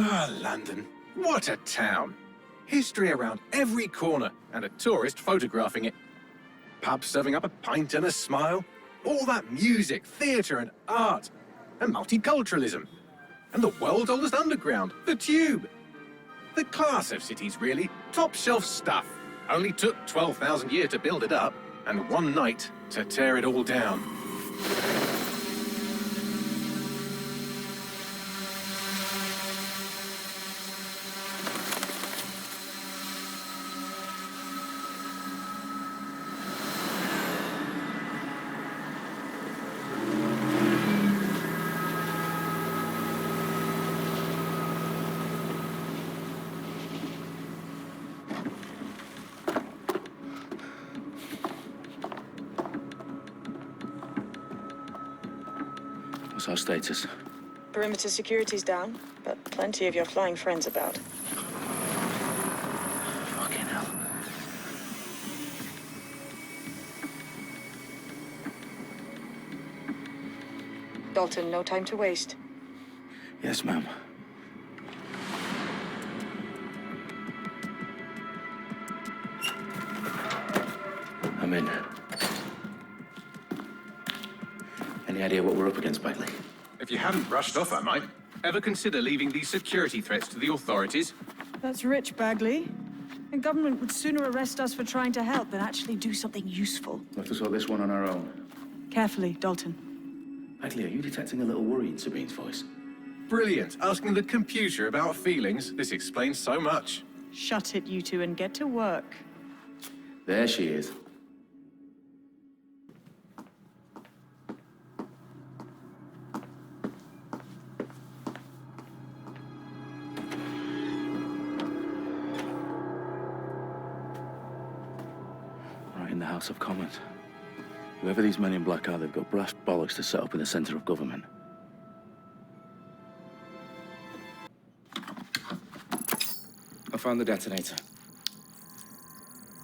Ah, London. What a town. History around every corner, and a tourist photographing it. Pubs serving up a pint and a smile. All that music, theatre and art. And multiculturalism. And the world's oldest underground, the Tube. The class of cities, really. Top shelf stuff. Only took 12,000 years to build it up, and one night to tear it all down. What's our status? Perimeter security's down, but plenty of your flying friends about. Fucking hell. Dalton, no time to waste. Yes, ma'am. I'm in. Any idea what we're up against, Bagley? If you haven't brushed off, I might. Ever consider leaving these security threats to the authorities? That's rich, Bagley. The government would sooner arrest us for trying to help than actually do something useful. We'll have to sort this one on our own. Carefully, Dalton. Bagley, are you detecting a little worry in Sabine's voice? Brilliant. Asking the computer about feelings. This explains so much. Shut it, you two, and get to work. There she is. Right in the House of Commons. Whoever these men in black are, they've got brass bollocks to set up in the centre of government. I found the detonator.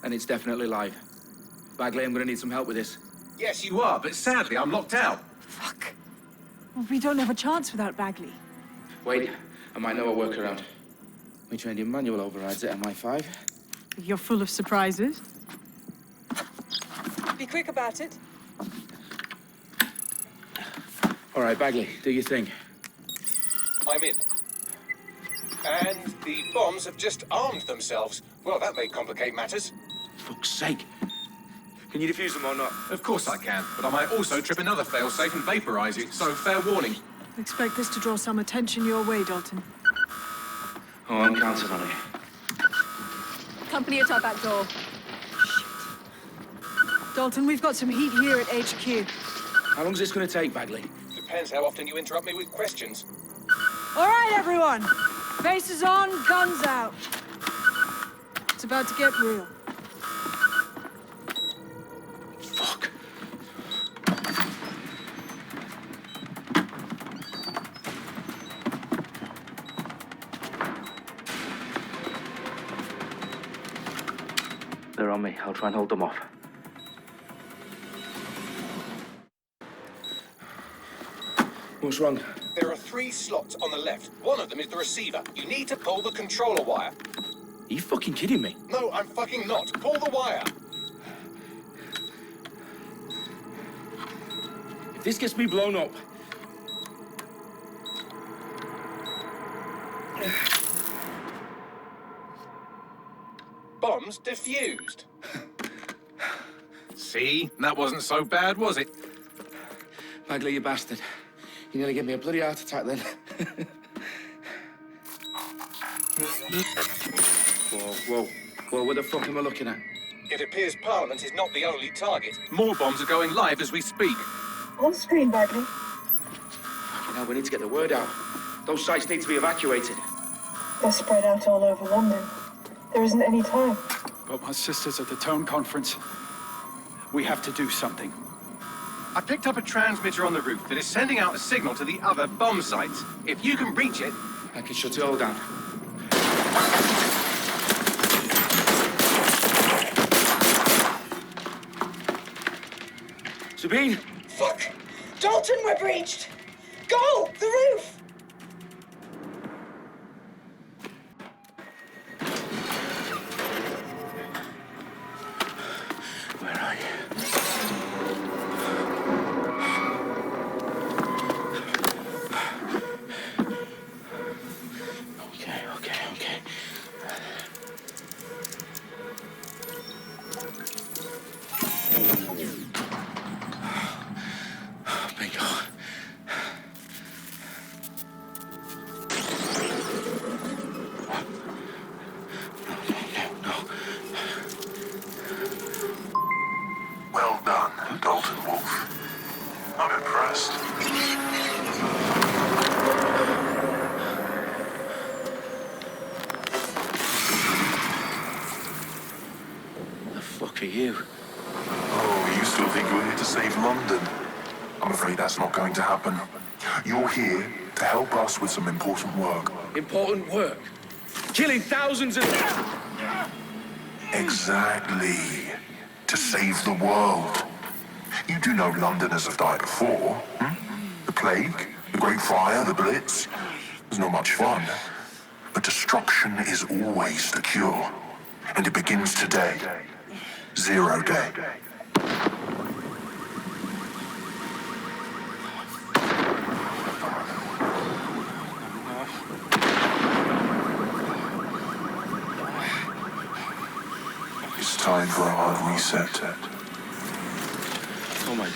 And it's definitely live. Bagley, I'm gonna need some help with this. Yes, you are, but sadly, I'm locked out. Fuck. Well, we don't have a chance without Bagley. Wait, I might know a workaround. We trained in manual overrides at MI5. You're full of surprises. Be quick about it. All right, Bagley, do your thing. I'm in. And the bombs have just armed themselves. Well, that may complicate matters. Fuck's sake. Can you defuse them or not? Of course I can, but I might also trip another failsafe and vaporize you, so fair warning. Expect this to draw some attention your way, Dalton. Oh, I'm counting on it. Company at our back door. Dalton, we've got some heat here at HQ. How long's this gonna take, Bagley? Depends how often you interrupt me with questions. All right, everyone. Faces on, guns out. It's about to get real. Fuck. They're on me. I'll try and hold them off. What's wrong? There are 3 slots on the left. One of them is the receiver. You need to pull the controller wire. Are you fucking kidding me? No, I'm fucking not. Pull the wire. If this gets me blown up... Bombs defused. See? That wasn't so bad, was it? Bagley, you bastard. You nearly gave me a bloody heart attack then. Whoa, what the fuck am I looking at? It appears Parliament is not the only target. More bombs are going live as we speak. On screen, Bagley. Now we need to get the word out. Those sites need to be evacuated. They're spread out all over London. There isn't any time. But my sister's at the town conference. We have to do something. I picked up a transmitter on the roof that is sending out a signal to the other bomb sites. If you can reach it... I can shut it all down. Sabine! Fuck! Dalton, we're breached! Go! The roof! you? Oh, you still think you're here to save London? I'm afraid that's not going to happen. You're here to help us with some important work. Important work. Killing thousands of... Exactly. To save the world. You do know Londoners have died before, hmm? The Plague, the Great Fire, the Blitz. It's not much fun. But destruction is always the cure. And it begins today. Zero Day. It's time for a hard reset. Oh my God.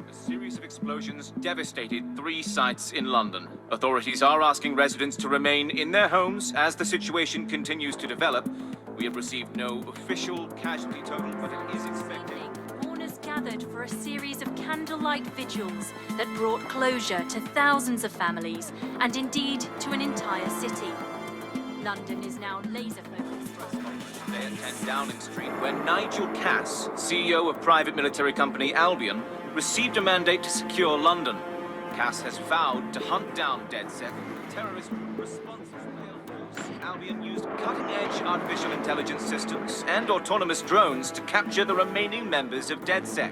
A series of explosions devastated 3 sites in London. Authorities are asking residents to remain in their homes as the situation continues to develop. We have received no official casualty total, but it is expected. Mourners gathered for a series of candlelight vigils that brought closure to thousands of families and indeed to an entire city. London is now laser-focused. Today at 10 Downing Street, where Nigel Cass, CEO of private military company Albion, received a mandate to secure London. Cass has vowed to hunt down DedSec, terrorist responses. Albion used cutting-edge artificial intelligence systems and autonomous drones to capture the remaining members of DedSec.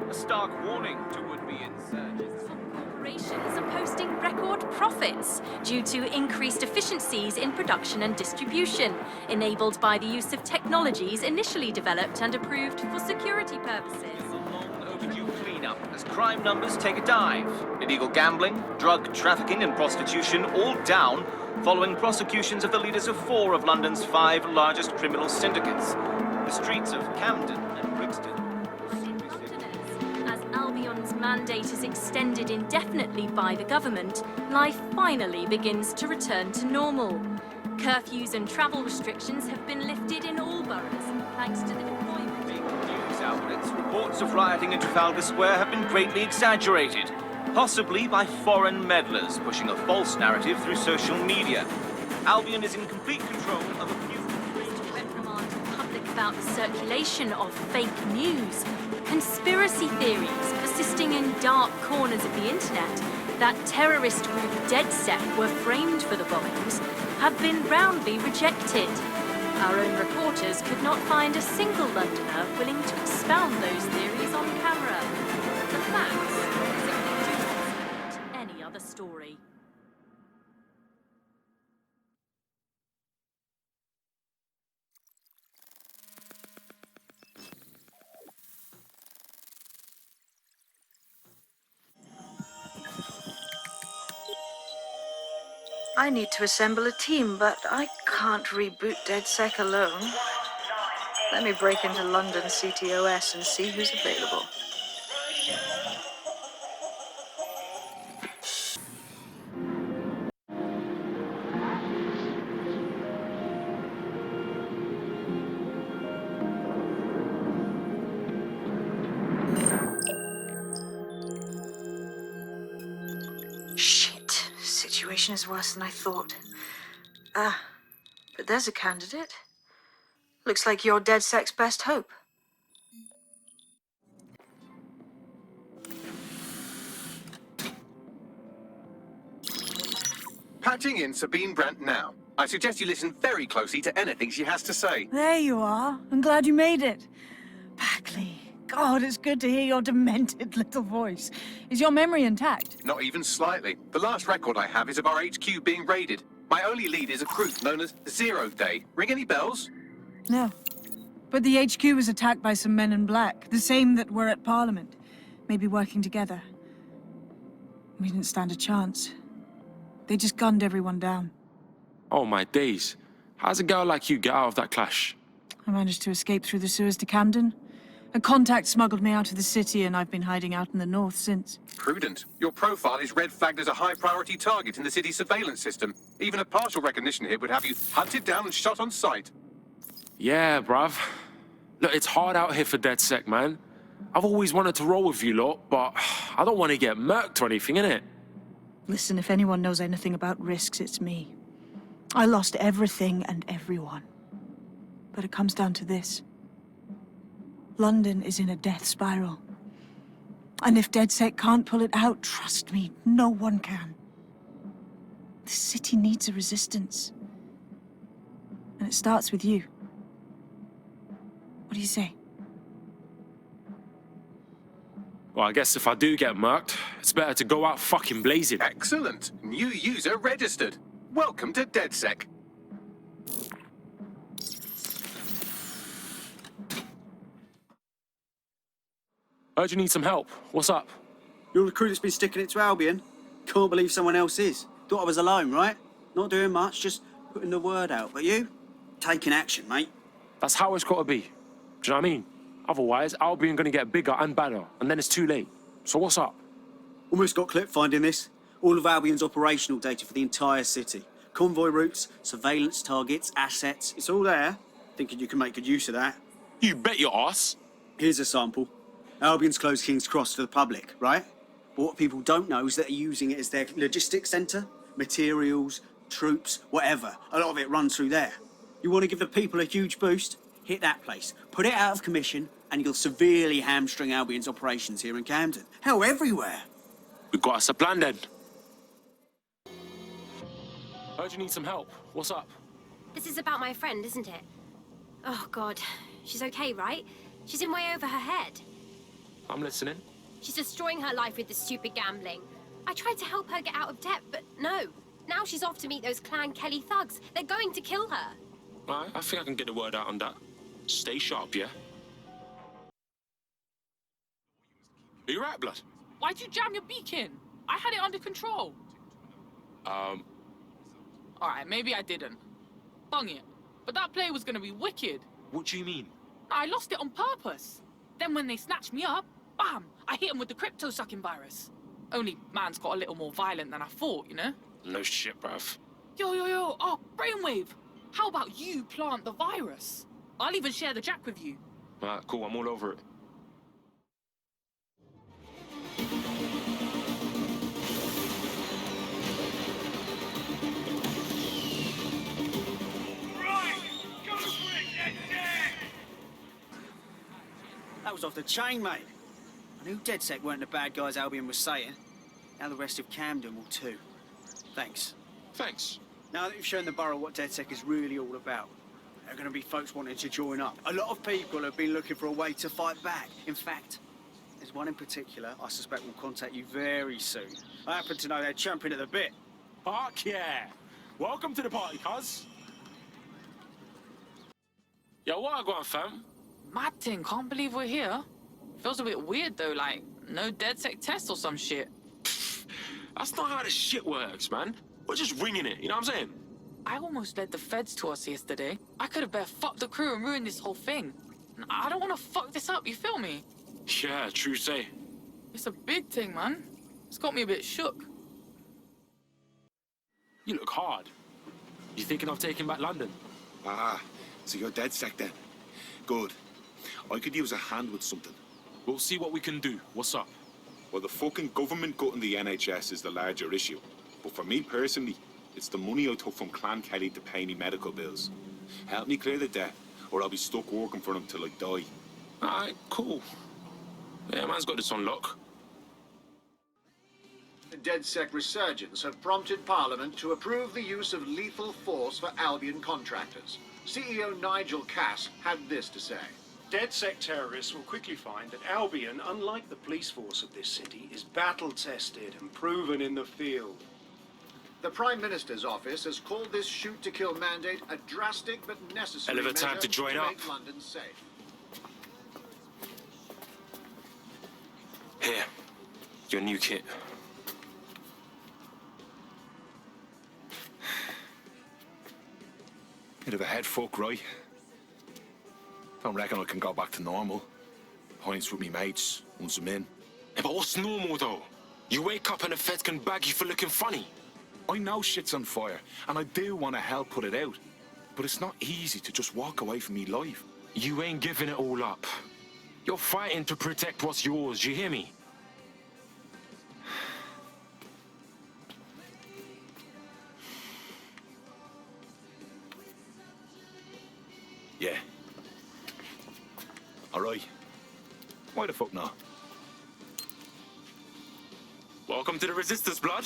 A stark warning to would-be insurgents. Corporations are posting record profits due to increased efficiencies in production and distribution, enabled by the use of technologies initially developed and approved for security purposes. A long overdue cleanup as crime numbers take a dive. Illegal gambling, drug trafficking and prostitution all down following prosecutions of the leaders of 4 of London's 5 largest criminal syndicates. The streets of Camden and Brixton. As Albion's mandate is extended indefinitely by the government, life finally begins to return to normal. Curfews and travel restrictions have been lifted in all boroughs, thanks to the deployment. Big news outlets, reports of rioting in Trafalgar Square have been greatly exaggerated, possibly by foreign meddlers pushing a false narrative through social media. Albion is in complete control of a few... To reprimand the public about the circulation of fake news, conspiracy theories persisting in dark corners of the internet that terrorist group DedSec were framed for the bombings have been roundly rejected. Our own reporters could not find a single Londoner willing to expound those theories on camera. The facts simply do not support any other story. I need to assemble a team, but I can't reboot DedSec alone. Let me break into London CTOS and see who's available. Shit. Situation is worse than I thought. But there's a candidate. Looks like you're DedSec's best hope. Patching in Sabine Brandt now. I suggest you listen very closely to anything she has to say. There you are. I'm glad you made it. Packley. God, it's good to hear your demented little voice. Is your memory intact? Not even slightly. The last record I have is of our HQ being raided. My only lead is a group known as Zero Day. Ring any bells? No. But the HQ was attacked by some men in black, the same that were at Parliament. Maybe working together. We didn't stand a chance. They just gunned everyone down. Oh my days. How's a girl like you get out of that clash? I managed to escape through the sewers to Camden. A contact smuggled me out of the city, and I've been hiding out in the north since. Prudent. Your profile is red flagged as a high-priority target in the city's surveillance system. Even a partial recognition hit would have you hunted down and shot on sight. Yeah, bruv. Look, it's hard out here for DedSec, man. I've always wanted to roll with you lot, but I don't want to get murked or anything, innit? Listen, if anyone knows anything about risks, it's me. I lost everything and everyone. But it comes down to this. London is in a death spiral. And if DedSec can't pull it out, trust me, no one can. The city needs a resistance. And it starts with you. What do you say? Well, I guess if I do get murked, it's better to go out fucking blazing. Excellent. New user registered. Welcome to DedSec. Heard you need some help. What's up? You're the crew that's been sticking it to Albion. Can't believe someone else is. Thought I was alone, right? Not doing much, just putting the word out. But you? Taking action, mate. That's how it's got to be. Do you know what I mean? Otherwise, Albion gonna get bigger and badder, and then it's too late. So what's up? Almost got clipped finding this. All of Albion's operational data for the entire city. Convoy routes, surveillance targets, assets. It's all there. Thinking you can make good use of that. You bet your ass. Here's a sample. Albion's closed King's Cross to the public, right? But what people don't know is that they're using it as their logistics centre. Materials, troops, whatever. A lot of it runs through there. You want to give the people a huge boost? Hit that place. Put it out of commission, and you'll severely hamstring Albion's operations here in Camden. Hell, everywhere. We've got us a plan then. Heard you need some help. What's up? This is about my friend, isn't it? Oh, God. She's okay, right? She's in way over her head. I'm listening. She's destroying her life with this stupid gambling. I tried to help her get out of debt, but no. Now she's off to meet those Clan Kelly thugs. They're going to kill her. Right, I think I can get the word out on that. Stay sharp, yeah? Are you right, blood? Why'd you jam your beacon? I had it under control. Alright, maybe I didn't. Bung it. But that play was gonna be wicked. What do you mean? I lost it on purpose. Then when they snatched me up, bam! I hit him with the crypto-sucking virus. Only man's got a little more violent than I thought, you know? No shit, bruv. Yo, oh, Brainwave! How about you plant the virus? I'll even share the jack with you. Alright, cool, I'm all over it. That was off the chain, mate. I knew DedSec weren't the bad guys Albion was saying. Now the rest of Camden will too. Thanks. Thanks. Now that you've shown the borough what DedSec is really all about, there are going to be folks wanting to join up. A lot of people have been looking for a way to fight back. In fact, there's one in particular I suspect will contact you very soon. I happen to know they're champing at the bit. Fuck yeah! Welcome to the party, cuz. Yo, what I got, fam? Mad thing, can't believe we're here. Feels a bit weird though, like no DedSec test or some shit. That's not how this shit works, man. We're just winging it, you know what I'm saying? I almost led the feds to us yesterday. I could have bare fucked the crew and ruined this whole thing. I don't want to fuck this up, you feel me? Yeah, true say. It's a big thing, man. It's got me a bit shook. You look hard. You thinking of taking back London? Ah, so you're DedSec then. Good. I could use a hand with something. We'll see what we can do. What's up? Well, the fucking government gutting the NHS is the larger issue. But for me personally, it's the money I took from Clan Kelly to pay me medical bills. Help me clear the debt, or I'll be stuck working for them till I die. Alright, cool. Yeah, man's got this on lock. The DedSec resurgence have prompted Parliament to approve the use of lethal force for Albion contractors. CEO Nigel Cass had this to say. DedSec terrorists will quickly find that Albion, unlike the police force of this city, is battle-tested and proven in the field. The Prime Minister's office has called this shoot-to-kill mandate a drastic but necessary Hell of a time measure to join to up. make London safe. Here, your new kit. Bit of a head fuck, right? Don't reckon I can go back to normal. Pints with me mates, once I'm in. Yeah, but what's normal, though? You wake up and the feds can bag you for looking funny. I know shit's on fire, and I do want to help put it out. But it's not easy to just walk away from me life. You ain't giving it all up. You're fighting to protect what's yours, you hear me? Yeah. Alright. Why the fuck not? Welcome to the Resistance, blood.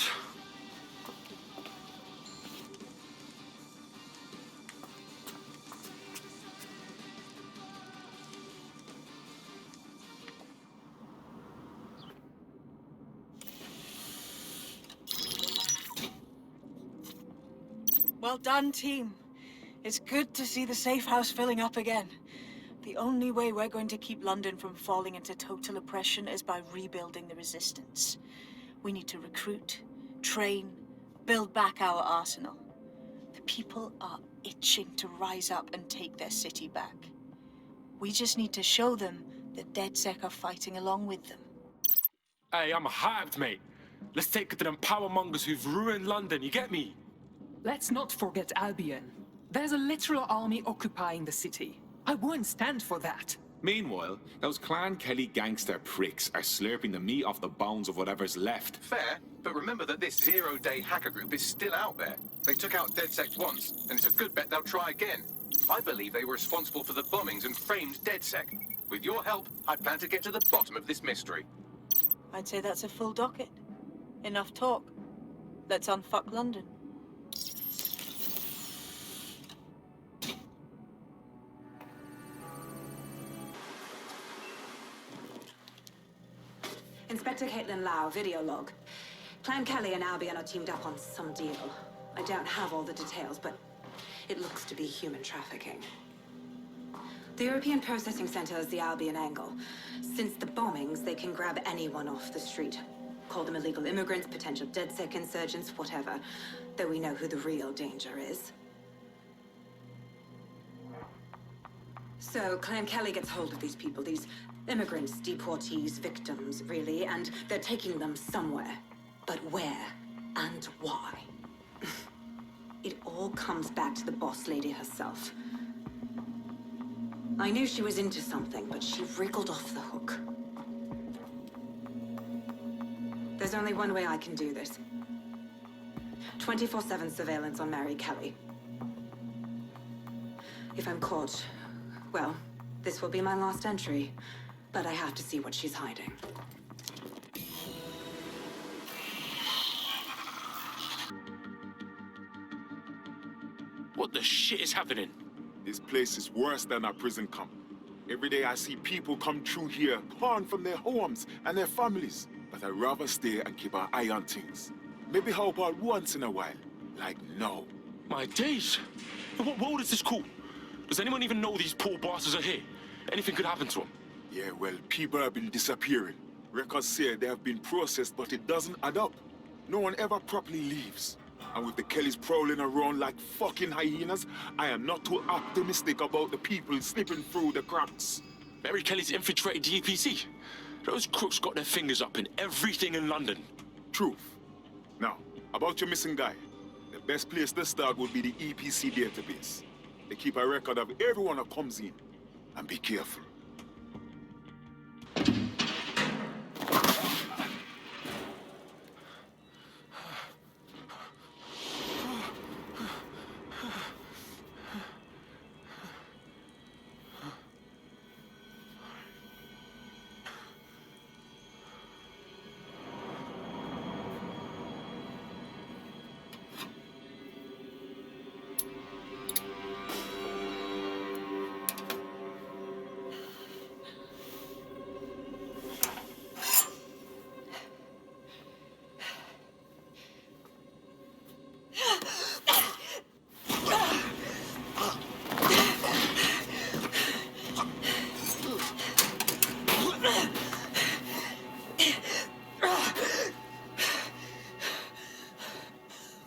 Well done, team. It's good to see the safe house filling up again. The only way we're going to keep London from falling into total oppression is by rebuilding the resistance. We need to recruit, train, build back our arsenal. The people are itching to rise up and take their city back. We just need to show them that DedSec are fighting along with them. Hey, I'm hyped, mate. Let's take it to them power mongers who've ruined London, you get me? Let's not forget Albion. There's a literal army occupying the city. I won't stand for that. Meanwhile, those Clan Kelly gangster pricks are slurping the meat off the bones of whatever's left. Fair, but remember that this zero-day hacker group is still out there. They took out DedSec once, and it's a good bet they'll try again. I believe they were responsible for the bombings and framed DedSec. With your help, I plan to get to the bottom of this mystery. I'd say that's a full docket. Enough talk. Let's unfuck London. Inspector Caitlin Lau, video log. Clan Kelly and Albion are teamed up on some deal. I don't have all the details, but it looks to be human trafficking. The European Processing Center is the Albion angle. Since the bombings, they can grab anyone off the street. Call them illegal immigrants, potential DedSec insurgents, whatever. Though we know who the real danger is. So, Clan Kelly gets hold of these people, these immigrants, deportees, victims, really, and they're taking them somewhere. But where and why? It all comes back to the boss lady herself. I knew she was into something, but she wriggled off the hook. There's only one way I can do this. 24/7 surveillance on Mary Kelly. If I'm caught, well, this will be my last entry. But I have to see what she's hiding. What the shit is happening? This place is worse than a prison camp. Every day I see people come through here, torn from their homes and their families. But I'd rather stay and keep an eye on things. Maybe help out once in a while. Like now. My days! In what world is this cool? Does anyone even know these poor bastards are here? Anything could happen to them. Yeah, well, people have been disappearing. Records say they have been processed, but it doesn't add up. No one ever properly leaves. And with the Kellys prowling around like fucking hyenas, I am not too optimistic about the people slipping through the cracks. Mary Kelly's infiltrated the EPC. Those crooks got their fingers up in everything in London. Truth. Now, about your missing guy. The best place to start would be the EPC database. They keep a record of everyone that comes in. And be careful.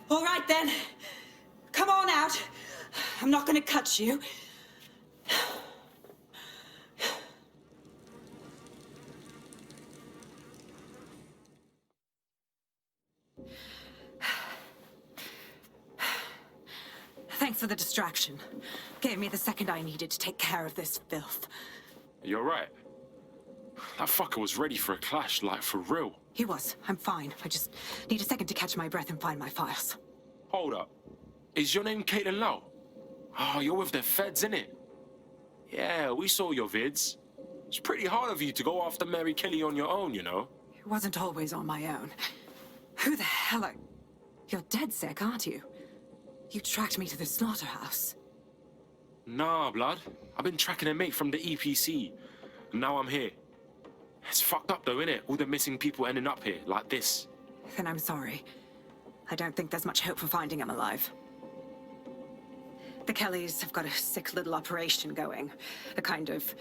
All right, then. Come on out. I'm not gonna cut you. Thanks for the distraction. Gave me the second I needed to take care of this filth. You're right. That fucker was ready for a clash, like for real. He was. I'm fine. I just need a second to catch my breath and find my files. Hold up. Is your name Caitlin Lau? Oh, you're with the feds, innit? Yeah, we saw your vids. It's pretty hard of you to go after Mary Kelly on your own, you know? It wasn't always on my own. Who the hell are... You're DedSec, aren't you? You tracked me to the slaughterhouse. Nah, blood. I've been tracking a mate from the EPC, and now I'm here. It's fucked up though, innit? All the missing people ending up here, like this. Then I'm sorry. I don't think there's much hope for finding him alive. The Kellys have got a sick little operation going. A kind of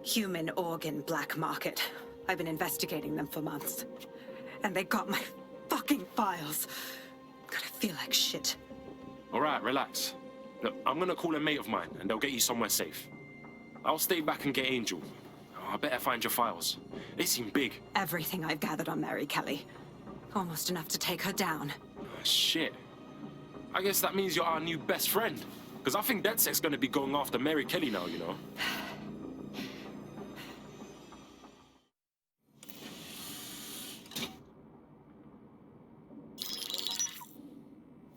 human organ black market. I've been investigating them for months. And they got my fucking files. God, I feel like shit. All right, relax. Look, I'm gonna call a mate of mine, and they'll get you somewhere safe. I'll stay back and get Angel. I better find your files. They seem big. Everything I've gathered on Mary Kelly. Almost enough to take her down. Shit. I guess that means you're our new best friend. Because I think DedSec's gonna be going after Mary Kelly now, you know?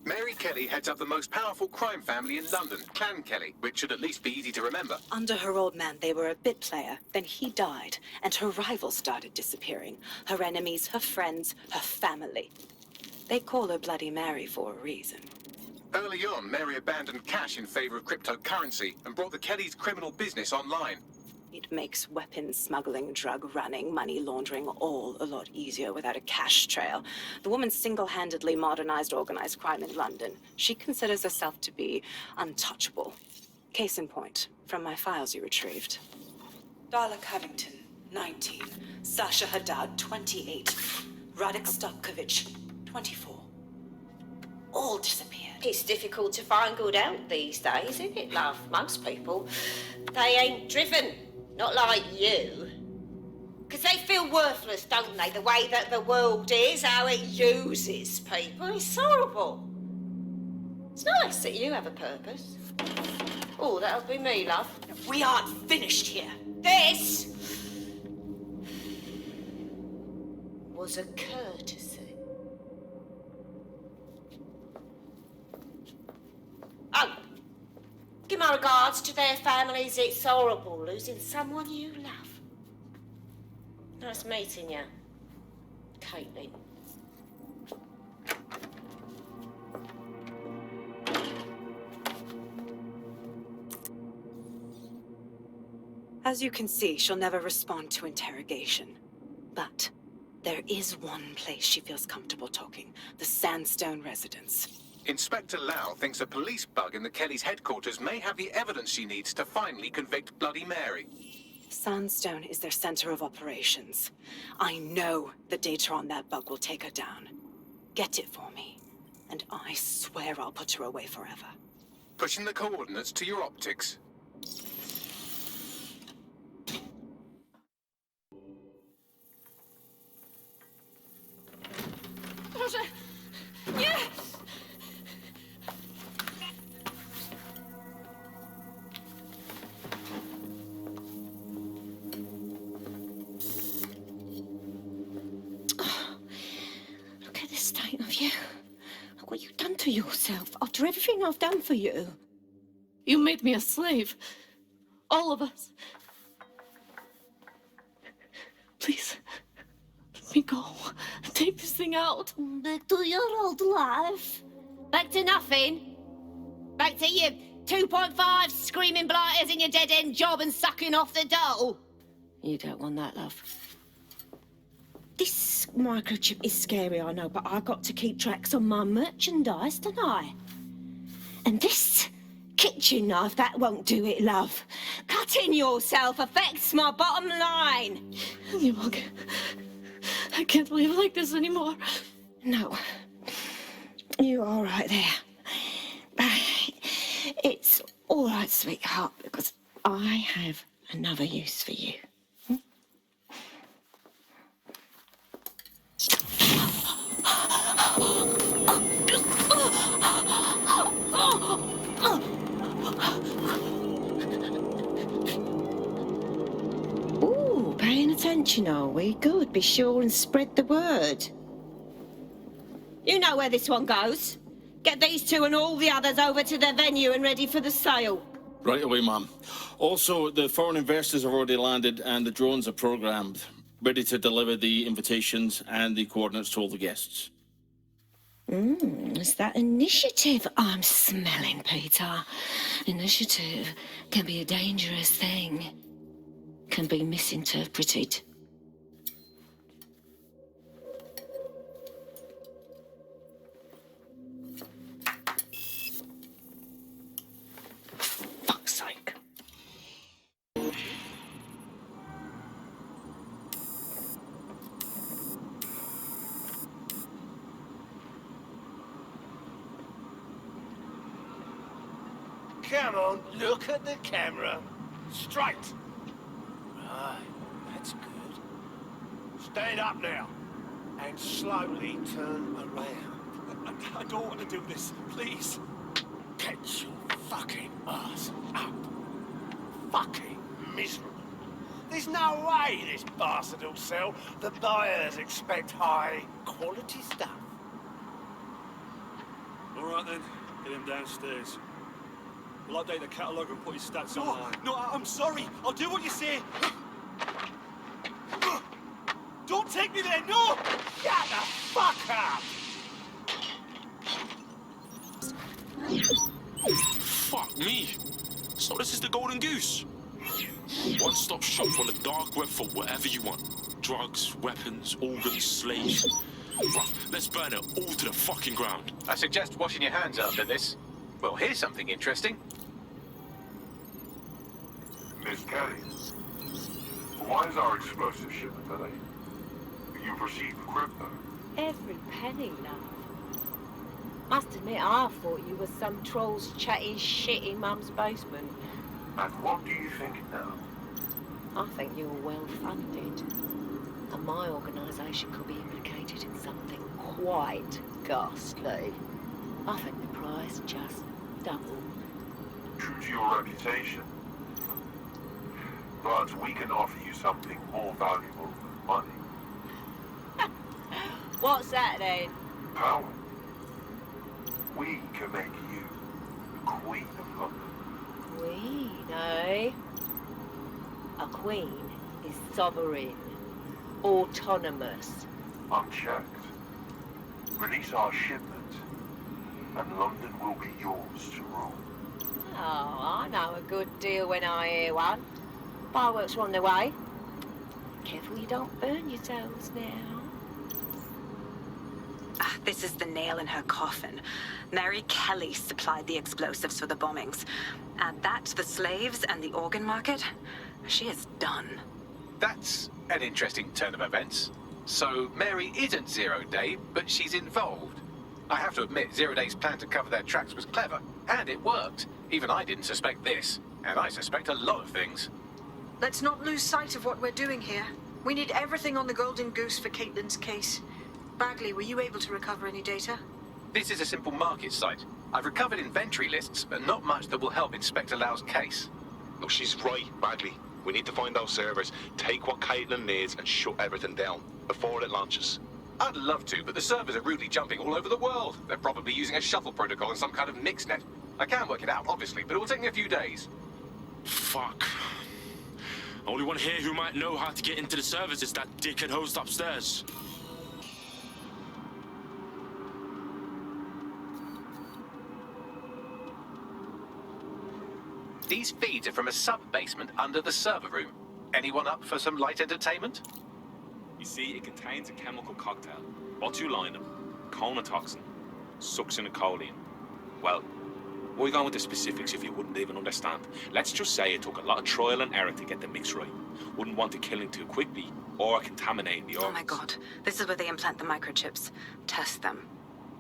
Mary Kelly heads up the most powerful crime family in London, Clan Kelly, which should at least be easy to remember. Under her old man, they were a bit player. Then he died, and her rivals started disappearing. Her enemies, her friends, her family. They call her Bloody Mary for a reason. Early on, Mary abandoned cash in favor of cryptocurrency and brought the Kellys' criminal business online. It makes weapons smuggling, drug running, money laundering all a lot easier without a cash trail. The woman single-handedly modernized organized crime in London. She considers herself to be untouchable. Case in point, from my files you retrieved. Darla Covington, 19. Sasha Haddad, 28. Radek Stopkovich, 24. All disappeared. It's difficult to find good help these days, isn't it, love? Most people, they ain't driven. Not like you. Because they feel worthless, don't they? The way that the world is, how it uses people. It's horrible. It's nice that you have a purpose. Oh, that'll be me, love. We aren't finished here. This was a courtesy. Oh, give my regards to their families. It's horrible losing someone you love. Nice meeting you, Caitlin. As you can see, she'll never respond to interrogation. But there is one place she feels comfortable talking, the Sandstone residence. Inspector Lau thinks a police bug in the Kellys' headquarters may have the evidence she needs to finally convict Bloody Mary. Sandstone is their center of operations. I know the data on that bug will take her down. Get it for me, and I swear I'll put her away forever. Pushing the coordinates to your optics. Roger! Yeah! Look at the state of you. Look what you've done to yourself after everything I've done for you. You made me a slave. All of us. Please, let me go. Take this thing out. Back to your old life. Back to nothing. Back to your 2.5 screaming blighters in your dead-end job and sucking off the dough. You don't want that, love. This microchip is scary, I know, but I got to keep tracks on my merchandise, don't I? And this kitchen knife, that won't do it, love. Cutting yourself affects my bottom line. You mug. I can't live like this anymore. No. You're all right there. It's all right, sweetheart, because I have another use for you. Ooh, paying attention. convention, are we? Good. Be sure and spread the word. You know where this one goes. Get these two and all the others over to their venue and ready for the sale. Right away, ma'am. Also, the foreign investors have already landed and the drones are programmed, ready to deliver the invitations and the coordinates to all the guests. It's that initiative I'm smelling, Peter. Initiative can be a dangerous thing. Can be misinterpreted. Fuck's sake. Come on, look at the camera. Straight. Right, that's good. Stand up now. And slowly turn around. I don't want to do this, please. Get your fucking ass up. Fucking miserable. There's no way this bastard will sell. The buyers expect high quality stuff. All right then, get him downstairs. We'll update the catalogue and put his stats online. No, I'm sorry. I'll do what you say. Don't take me there, no! Shut the fuck up! Fuck me. So this is the Golden Goose. One-stop shop on the dark web for whatever you want. Drugs, weapons, organs, slaves. Bruh, let's burn it all to the fucking ground. I suggest washing your hands after this. Well, here's something interesting. Miss Kelly, why is our explosive shipment delayed? You've received the crypto. Every penny, love. Must admit, I thought you were some trolls chatting shit in Mum's basement. And what do you think now? I think you're well funded. And my organisation could be implicated in something quite ghastly. I think the price just doubled. True to your reputation. But we can offer you something more valuable than money. What's that then? Power. We can make you the Queen of London. Queen, eh? A queen is sovereign, autonomous. Unchecked. Release our shipment, and London will be yours to rule. Oh, I know a good deal when I hear one. Fireworks are on their way. Careful you don't burn yourselves now. This is the nail in her coffin. Mary Kelly supplied the explosives for the bombings. Add that to the slaves and the organ market, she is done. That's an interesting turn of events. So Mary isn't Zero Day, but she's involved. I have to admit, Zero Day's plan to cover their tracks was clever, and it worked. Even I didn't suspect this, and I suspect a lot of things. Let's not lose sight of what we're doing here. We need everything on the Golden Goose for Caitlin's case. Bagley, were you able to recover any data? This is a simple market site. I've recovered inventory lists, but not much that will help Inspector Lau's case. Look, she's right, Bagley. We need to find those servers, take what Caitlin needs, and shut everything down before it launches. I'd love to, but the servers are rudely jumping all over the world. They're probably using a shuffle protocol and some kind of mixnet. I can work it out, obviously, but it will take me a few days. Fuck. Only one here who might know how to get into the servers is that dickhead host upstairs. These feeds are from a sub-basement under the server room. Anyone up for some light entertainment? You see, it contains a chemical cocktail. Botulinum, conotoxin, succinylcholine. Well, why go into specifics if you wouldn't even understand? Let's just say it took a lot of trial and error to get the mix right. Wouldn't want to kill him too quickly, or contaminating the organs. Oh my god, this is where they implant the microchips. Test them.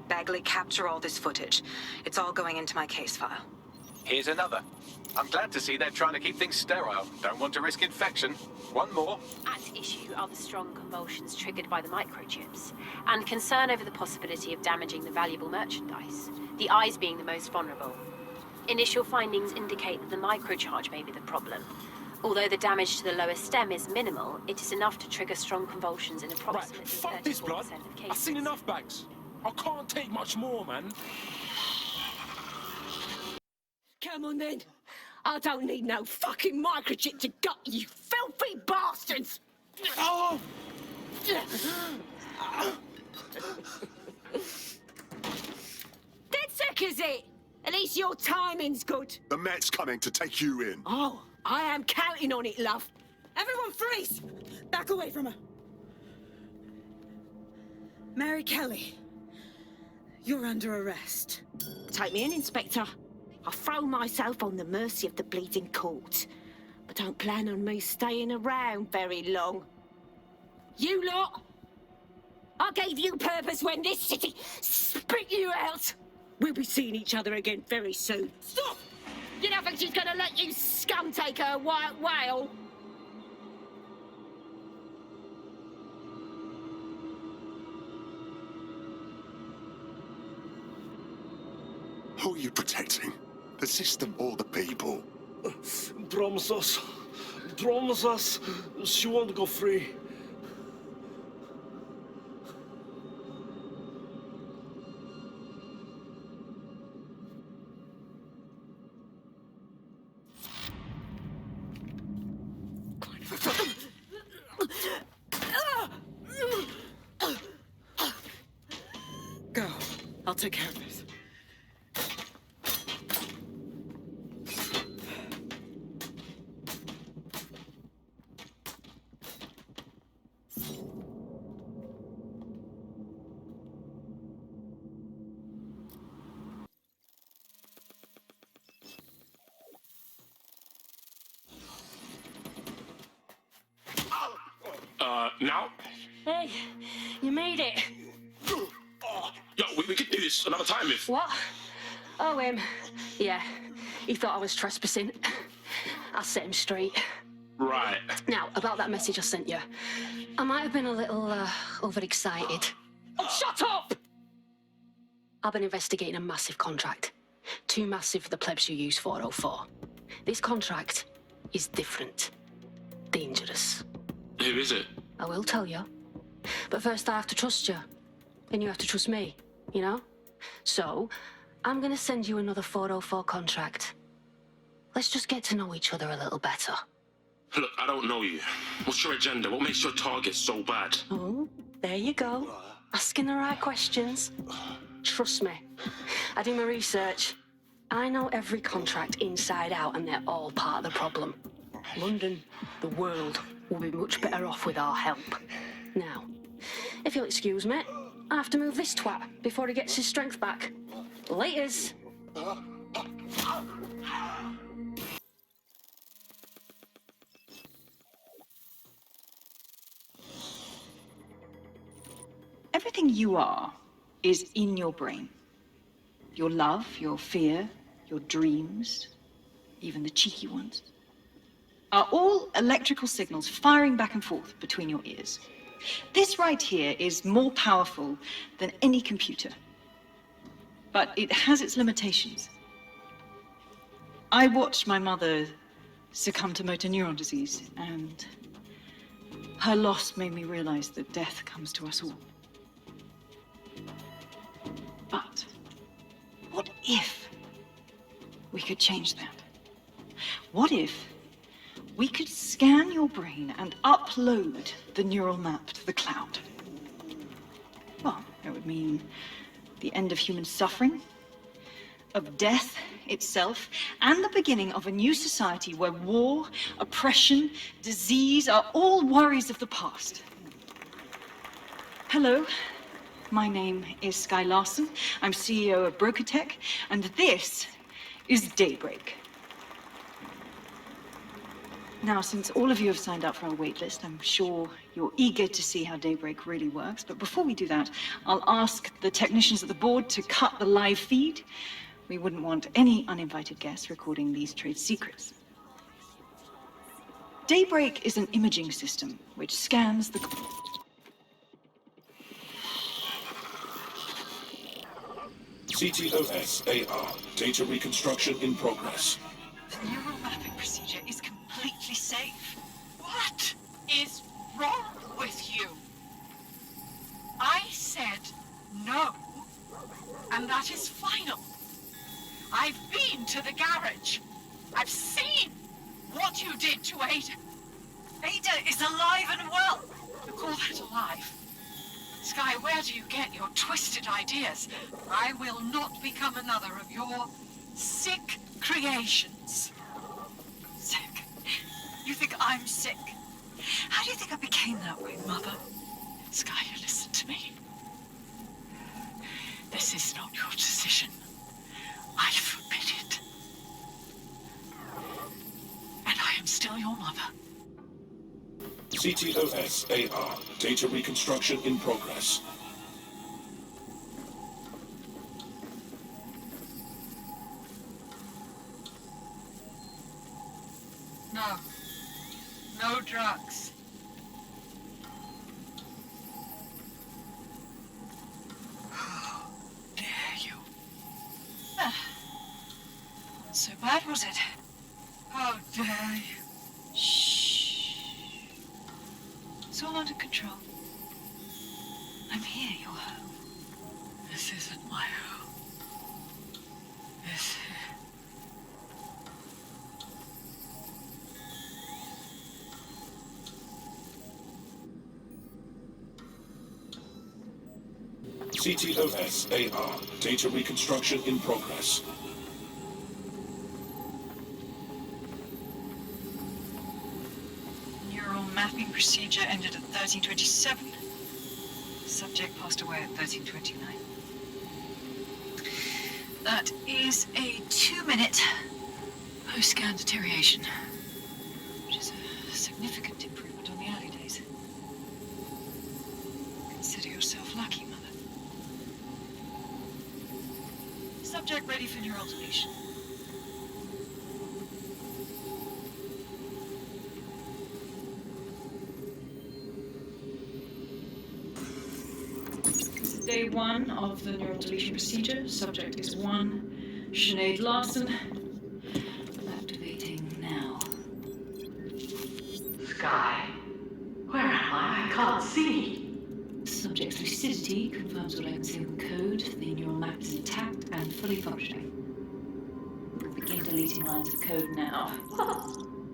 Bagley, capture all this footage. It's all going into my case file. Here's another. I'm glad to see they're trying to keep things sterile. Don't want to risk infection. One more. At issue are the strong convulsions triggered by the microchips, and concern over the possibility of damaging the valuable merchandise, the eyes being the most vulnerable. Initial findings indicate that the microcharge may be the problem. Although the damage to the lower stem is minimal, it is enough to trigger strong convulsions in approximately 34% Fuck this blood. of cases. I've seen enough bags. I can't take much more, man. Come on then. I don't need no fucking microchip to gut you filthy bastards! Oh! DedSec is it? At least your timing's good. The Met's coming to take you in. Oh, I am counting on it, love. Everyone freeze! Back away from her. Mary Kelly, you're under arrest. Take me in, Inspector. I'll throw myself on the mercy of the bleeding court. But don't plan on me staying around very long. You lot, I gave you purpose when this city spit you out. We'll be seeing each other again very soon. Stop! You don't think she's gonna let you scum take her white whale? Who are you protecting? The system or the people? Promise us. Promise us she won't go free. Go. I'll take care of this. Now? Hey, you made it. Yo, we could do this another time if... What? Oh, yeah. He thought I was trespassing. I set him straight. Right. Now, about that message I sent you. I might have been a little, overexcited. Oh, shut up! I've been investigating a massive contract. Too massive for the plebs who use 404. This contract is different. Dangerous. Who is it? I will tell you. But first I have to trust you. And you have to trust me, you know? So, I'm gonna send you another 404 contract. Let's just get to know each other a little better. Look, I don't know you. What's your agenda? What makes your target so bad? Oh, there you go. Asking the right questions. Trust me. I do my research. I know every contract inside out and they're all part of the problem. London, the world, will be much better off with our help. Now, if you'll excuse me, I have to move this twat before he gets his strength back. Laters. Everything you are is in your brain. Your love, your fear, your dreams, even the cheeky ones, are all electrical signals firing back and forth between your ears. This right here is more powerful than any computer, but it has its limitations. I watched my mother succumb to motor neuron disease, and her loss made me realize that death comes to us all. But what if we could change that? What if we could scan your brain and upload the neural map to the cloud? Well, it would mean the end of human suffering, of death itself, and the beginning of a new society where war, oppression, disease are all worries of the past. Hello, my name is Skye Larson. I'm CEO of Brokertech, and this is Daybreak. Now, since all of you have signed up for our waitlist, I'm sure you're eager to see how Daybreak really works. But before we do that, I'll ask the technicians at the board to cut the live feed. We wouldn't want any uninvited guests recording these trade secrets. Daybreak is an imaging system which scans the... CTOS AR. Data reconstruction in progress. The neural mapping procedure is complete. perfectly safe. What is wrong with you? I said no, and that is final. I've been to the garage. I've seen what you did to Ada. Ada is alive and well. You call that alive? Sky, where do you get your twisted ideas? I will not become another of your sick creations. Sick? You think I'm sick? How do you think I became that way, Mother? Sky, you listen to me. This is not your decision. I forbid it. And I am still your mother. CTOS-AR. Data reconstruction in progress. No. No drugs. How dare you? So bad, was it? How dare you? Shh. It's all under control. I'm here, your home. This isn't my home. This CTOS-AR. Data reconstruction in progress. neural mapping procedure ended at 1327. Subject passed away at 1329. That is a 2-minute post-scan deterioration, which is a significant improvement on the early days. Consider yourself lucky, Mother. Subject ready for neural deletion. Day 1 of the neural deletion procedure. Subject is 1, Sinead Larson. Activating now. Sky, where am I? I can't see. Subject's lucidity confirms what I can see on the code. The neural map is intact and fully functioning. We'll begin deleting lines of code now.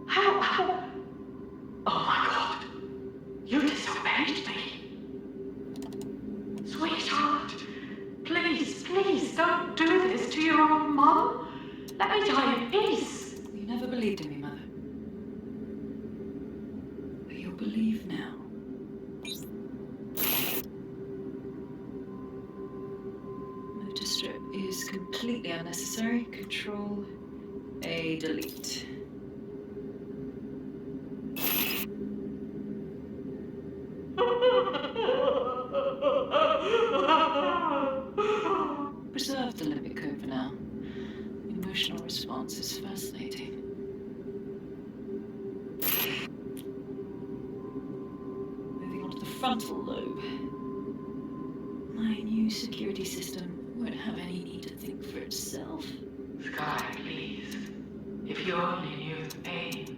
How? Oh my God. You disobeyed me. Sweetheart, please don't do this to your own mom. Let me die in peace. You never believed in me, Mother. But you'll believe now. Motor strip is completely unnecessary. Control A, delete. Preserve the limbic code for now. The emotional response is fascinating. Moving on to the frontal lobe. My new security system won't have any need to think for itself. Sky, please. If you only knew the pain.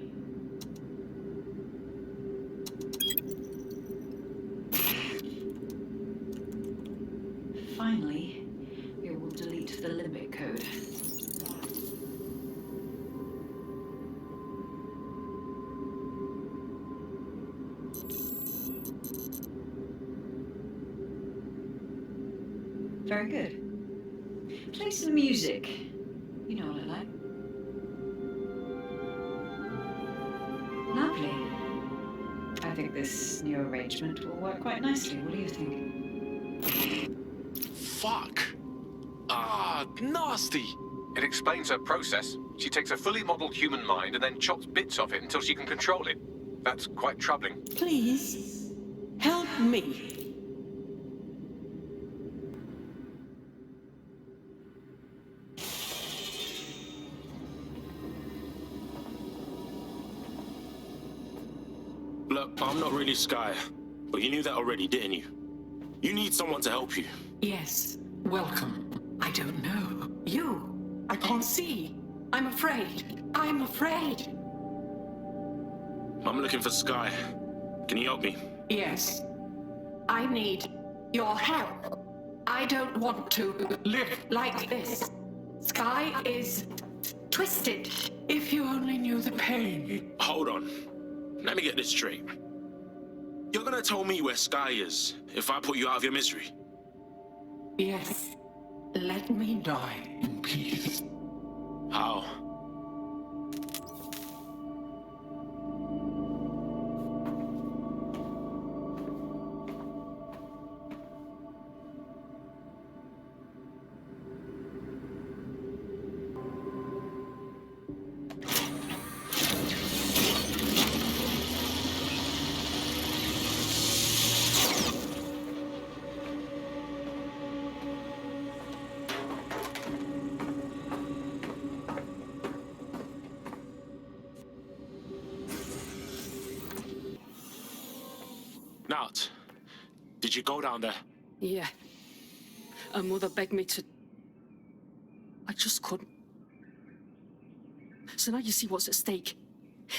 Finally, it will delete the limbic code. Very good. Play some music. You know what I like. Lovely. I think this new arrangement will work quite nicely. What do you think? Fuck. Ah, nasty. It explains her process. She takes a fully modeled human mind and then chops bits of it until she can control it. That's quite troubling. Please, help me. Look, I'm not really Sky, but you knew that already, didn't you? You need someone to help you. Yes, welcome. I don't know. You. I can't see. I'm afraid. I'm afraid. I'm looking for Sky. Can you help me? Yes. I need your help. I don't want to live like this. Sky is twisted. If you only knew the pain. Hold on. Let me get this straight. You're gonna tell me where Sky is if I put you out of your misery? Yes. Let me die in peace. How? Nat, did you go down there? Yeah. Her mother begged me to... I just couldn't. So now you see what's at stake.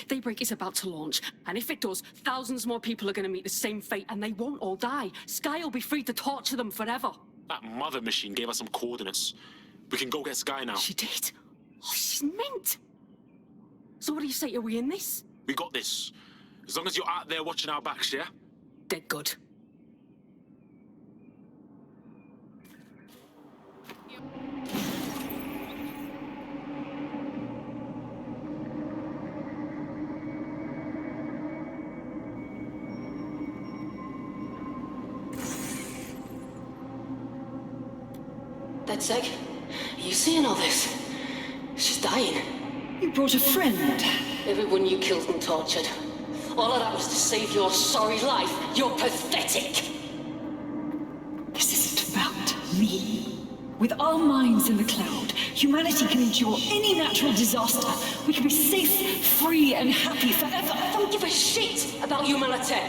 Daybreak is about to launch, and if it does, thousands more people are going to meet the same fate, and they won't all die. Sky will be free to torture them forever. That mother machine gave us some coordinates. We can go get Sky now. She did? Oh, she's mint. So what do you say? Are we in this? We got this. As long as you're out there watching our backs, yeah? Dead good. DedSec, are you seeing all this? She's dying. You brought a friend. Everyone you killed and tortured. All of that was to save your sorry life. You're pathetic. This isn't about me. With our minds in the cloud, humanity can endure any natural disaster. We can be safe, free, and happy forever. I don't give a shit about humanity.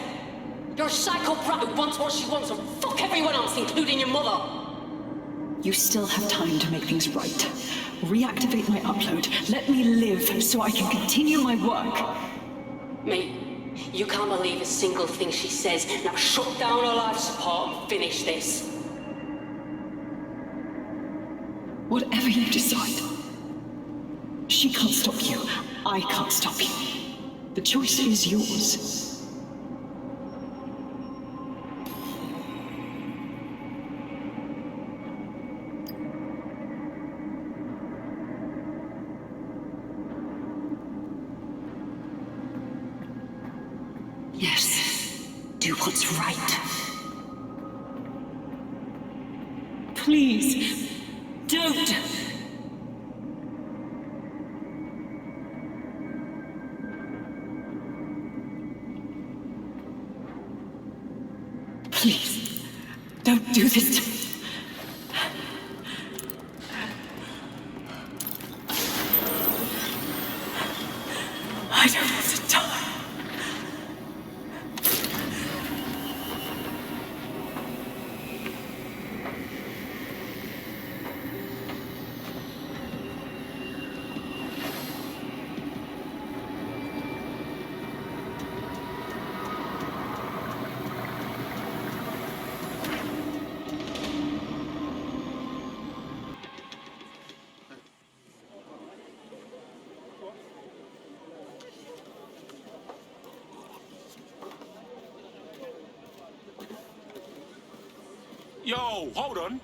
You're a psycho brat who wants what she wants and fuck everyone else, including your mother. You still have time to make things right. Reactivate my upload. Let me live so I can continue my work. Mate, you can't believe a single thing she says. Now shut down her life support and finish this. Whatever you decide. She can't stop you. I can't stop you. The choice is yours. Yes, do what's right. Please, don't. Please, don't do this to me. I don't want to die. Yo, hold on.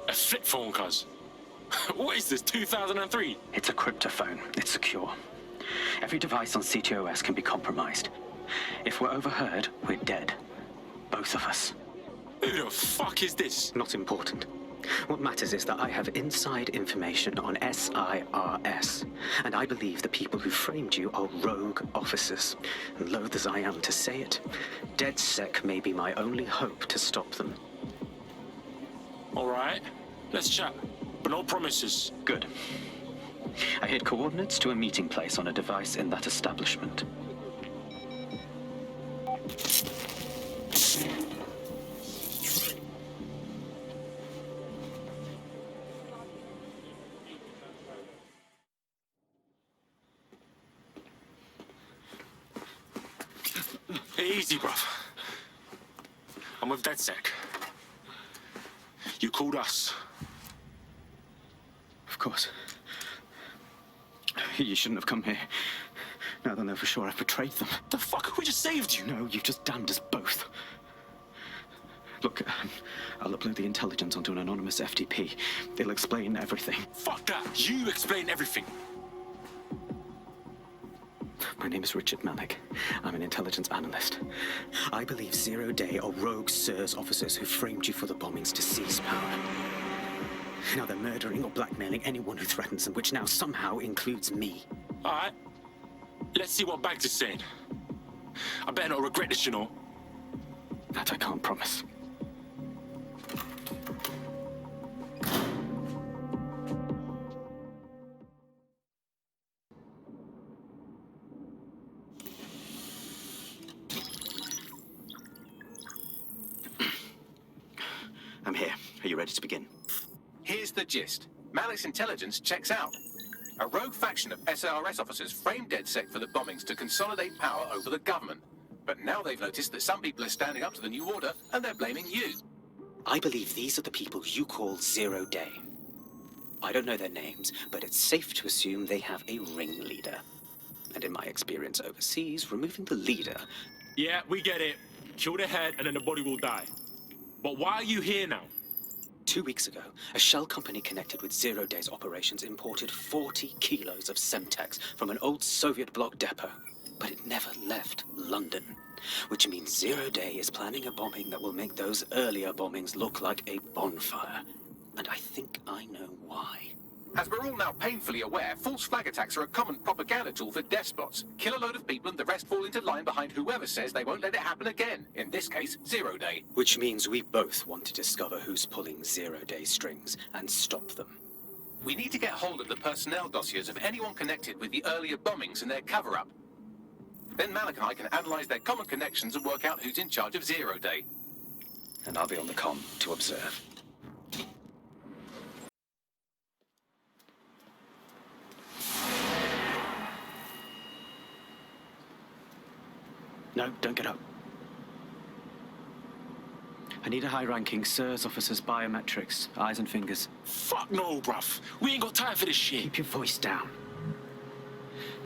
A flip phone, cuz. What is this, 2003? It's a cryptophone. It's secure. Every device on CTOS can be compromised. If we're overheard, we're dead. Both of us. Who the fuck is this? Not important. What matters is that I have inside information on SIRS, and I believe the people who framed you are rogue officers. And loath as I am to say it, DedSec may be my only hope to stop them. All right, let's chat, but no promises. Good. I hid coordinates to a meeting place on a device in that establishment. Easy, bruv. I'm with DedSec. You called us. Of course. You shouldn't have come here. Now they'll know for sure I've betrayed them. The fuck? We just saved you. No, you just damned us both. Look, I'll upload the intelligence onto an anonymous FTP. It'll explain everything. Fuck that. You explain everything. My name is Richard Malik. I'm an intelligence analyst. I believe Zero Day are rogue SIRS officers who framed you for the bombings to seize power. Now they're murdering or blackmailing anyone who threatens them, which now somehow includes me. All right. Let's see what Bags is saying. I better not regret this, you know. That I can't promise. I'm here. Are you ready to begin? Here's the gist. Malik's intelligence checks out. A rogue faction of SARS officers framed DedSec for the bombings to consolidate power over the government. But now they've noticed that some people are standing up to the new order, and they're blaming you. I believe these are the people you call Zero Day. I don't know their names, but it's safe to assume they have a ringleader. And in my experience overseas, removing the leader... Yeah, we get it. Kill the head and then the body will die. But why are you here now? 2 weeks ago, a shell company connected with Zero Day's operations imported 40 kilos of Semtex from an old Soviet bloc depot. But it never left London, which means Zero Day is planning a bombing that will make those earlier bombings look like a bonfire. And I think I know why. As we're all now painfully aware, false flag attacks are a common propaganda tool for despots. Kill a load of people and the rest fall into line behind whoever says they won't let it happen again. In this case, Zero Day. Which means we both want to discover who's pulling Zero Day strings and stop them. We need to get hold of the personnel dossiers of anyone connected with the earlier bombings and their cover-up. Then Malik and I can analyze their common connections and work out who's in charge of Zero Day. And I'll be on the comm to observe. No, don't get up. I need a high-ranking SIRS officer's biometrics, eyes and fingers. Fuck no, bruv. We ain't got time for this shit. Keep your voice down.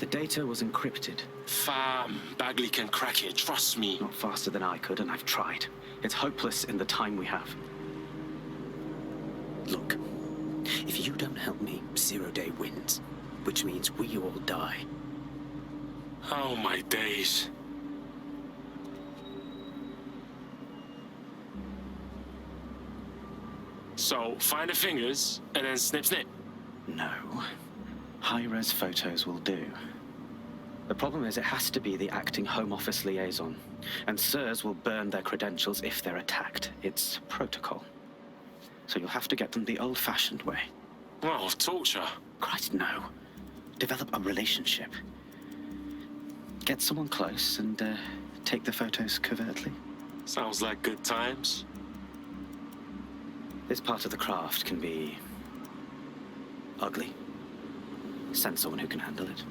The data was encrypted. Fam, Bagley can crack it, trust me. Not faster than I could, and I've tried. It's hopeless in the time we have. Look, if you don't help me, Zero Day wins, which means we all die. Oh, my days. So, find the fingers, and then snip, snip. No. High-res photos will do. The problem is it has to be the acting Home Office liaison, and SIRS will burn their credentials if they're attacked. It's protocol. So you'll have to get them the old-fashioned way. Oh, torture. Christ, no. Develop a relationship. Get someone close and take the photos covertly. Sounds like good times. This part of the craft can be ugly. Send someone who can handle it.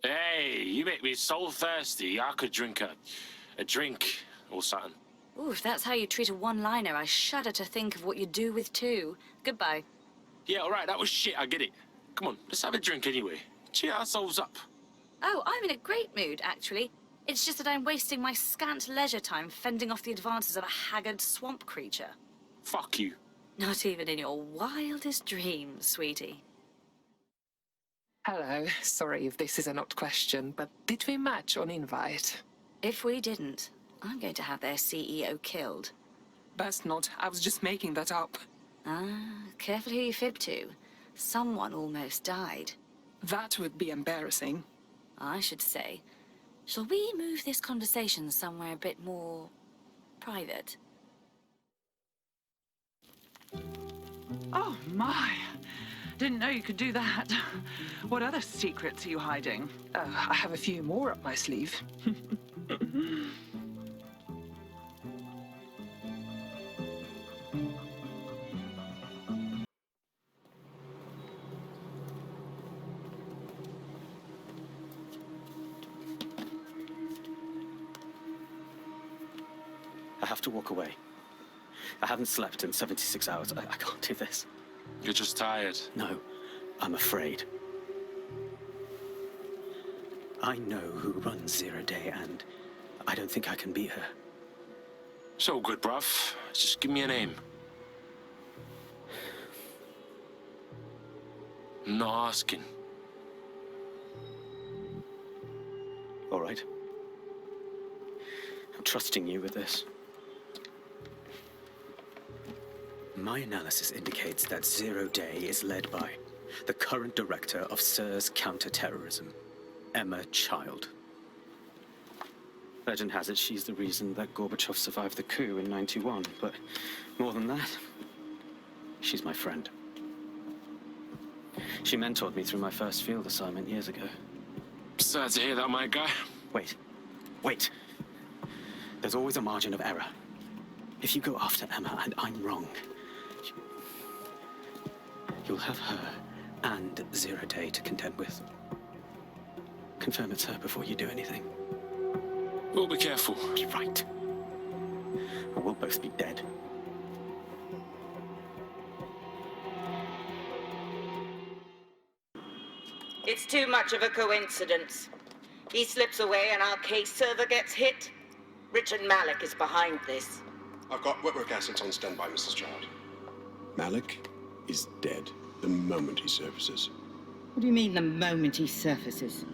Hey, you make me so thirsty, I could drink a drink or something. Ooh, if that's how you treat a one-liner, I shudder to think of what you do with two. Goodbye. Yeah, all right, that was shit, I get it. Come on, let's have a drink anyway. Cheer ourselves up. Oh, I'm in a great mood, actually. It's just that I'm wasting my scant leisure time fending off the advances of a haggard swamp creature. Fuck you. Not even in your wildest dreams, sweetie. Hello, sorry if this is an odd question, but did we match on invite? If we didn't, I'm going to have their CEO killed. Best not, I was just making that up. Ah, careful who you fib to. Someone almost died. That would be embarrassing. I should say. Shall we move this conversation somewhere a bit more private? Oh, my. Didn't know you could do that. What other secrets are you hiding? I have a few more up my sleeve. have to walk away. I haven't slept in 76 hours. I can't do this. You're just tired. No, I'm afraid. I know who runs Zero Day, and I don't think I can beat her. So good, bruv. Just give me a name. I'm not asking. All right. I'm trusting you with this. My analysis indicates that Zero Day is led by the current director of SIRS counter-terrorism, Emma Child. Legend has it she's the reason that Gorbachev survived the coup in '91, but more than that, she's my friend. She mentored me through my first field assignment years ago. Sad to hear that, my guy. Wait. There's always a margin of error. If you go after Emma and I'm wrong, you'll have her and Zero Day to contend with. Confirm it's her before you do anything. We'll be careful. Be right. Or we'll both be dead. It's too much of a coincidence. He slips away and our case server gets hit. Richard Malik is behind this. I've got wetwork assets on standby, Mrs. Child. Malik is dead the moment he surfaces. What do you mean, the moment he surfaces?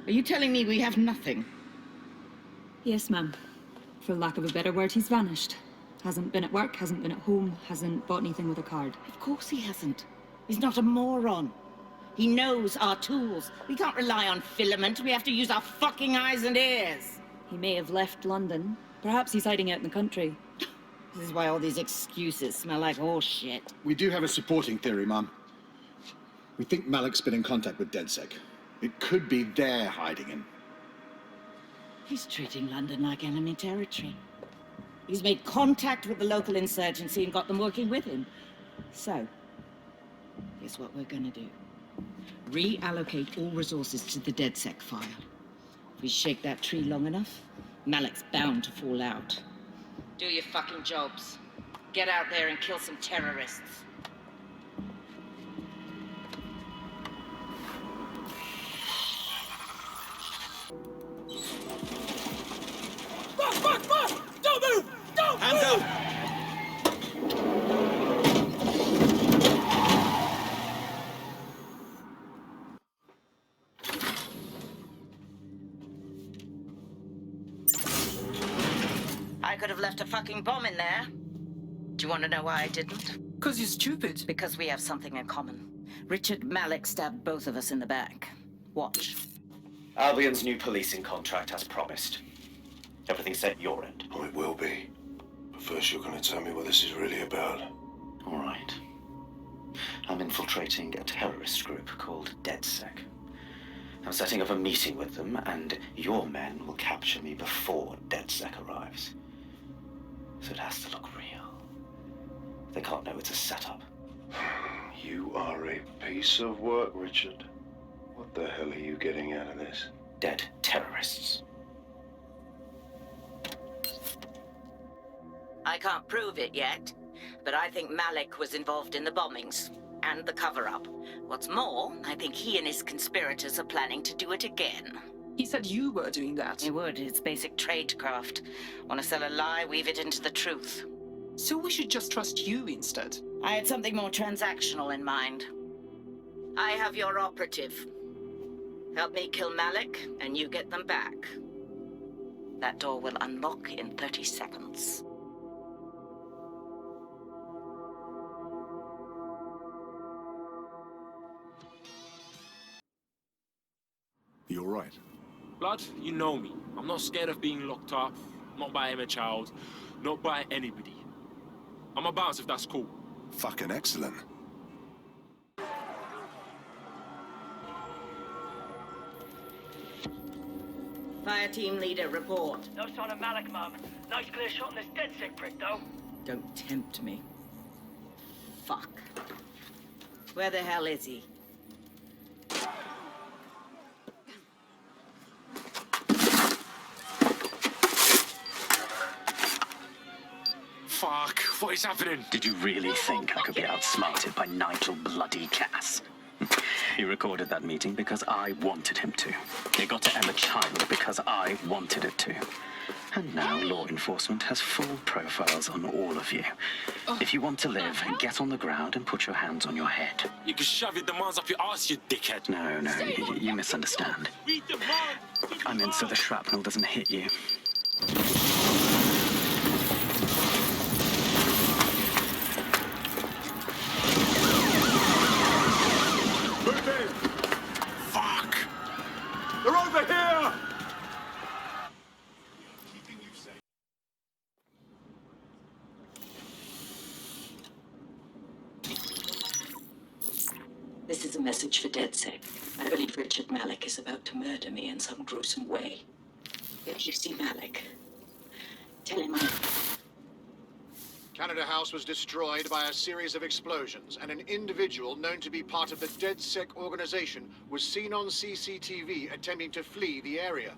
Are you telling me we have nothing? Yes, ma'am. For lack of a better word, he's vanished. Hasn't been at work, hasn't been at home, hasn't bought anything with a card. Of course he hasn't. He's not a moron. He knows our tools. We can't rely on filament. We have to use our fucking eyes and ears. He may have left London. Perhaps he's hiding out in the country. This is why all these excuses smell like horse shit. We do have a supporting theory, Mum. We think Malik's been in contact with DedSec. It could be they're hiding him. He's treating London like enemy territory. He's made contact with the local insurgency and got them working with him. So, here's what we're gonna do. Reallocate all resources to the DedSec file. If we shake that tree long enough, Malik's bound to fall out. Do your fucking jobs. Get out there and kill some terrorists. Fuck! Don't move! Don't move! Hands up! I could have left a fucking bomb in there. Do you want to know why I didn't? 'Cause you're stupid. Because we have something in common. Richard Malik stabbed both of us in the back. Watch. Albion's new policing contract as promised. Everything set your end. Oh, it will be. But first you're going to tell me what this is really about. All right. I'm infiltrating a terrorist group called DedSec. I'm setting up a meeting with them, and your men will capture me before DedSec arrives. So it has to look real. They can't know it's a setup. You are a piece of work, Richard. What the hell are you getting out of this? Dead terrorists. I can't prove it yet, but I think Malik was involved in the bombings and the cover-up. What's more, I think he and his conspirators are planning to do it again. He said you were doing that. He would. It's basic tradecraft. Want to sell a lie, weave it into the truth. So we should just trust you instead. I had something more transactional in mind. I have your operative. Help me kill Malik, and you get them back. That door will unlock in 30 seconds. You're right. Blood, you know me. I'm not scared of being locked up. Not by Emma Child. Not by anybody. I'm a bounce if that's cool. Fucking excellent. Fire team leader, report. No sign of Malik, Mum. Nice clear shot on this DedSec prick, though. Don't tempt me. Fuck. Where the hell is he? What is happening? Did you really think I could be outsmarted by Nigel bloody Cass? He recorded that meeting because I wanted him to. It got to Emma Child because I wanted it to. And now law enforcement has full profiles on all of you. If you want to live, get on the ground and put your hands on your head. You can shove your demands up your ass, you dickhead. No, you misunderstand. I meant so the shrapnel doesn't hit you. Move in! Fuck! They're over here! This is a message for DedSec. I believe Richard Malik is about to murder me in some gruesome way. If you see Malik, tell him I'm... Canada House was destroyed by a series of explosions, and an individual known to be part of the DedSec organization was seen on CCTV attempting to flee the area.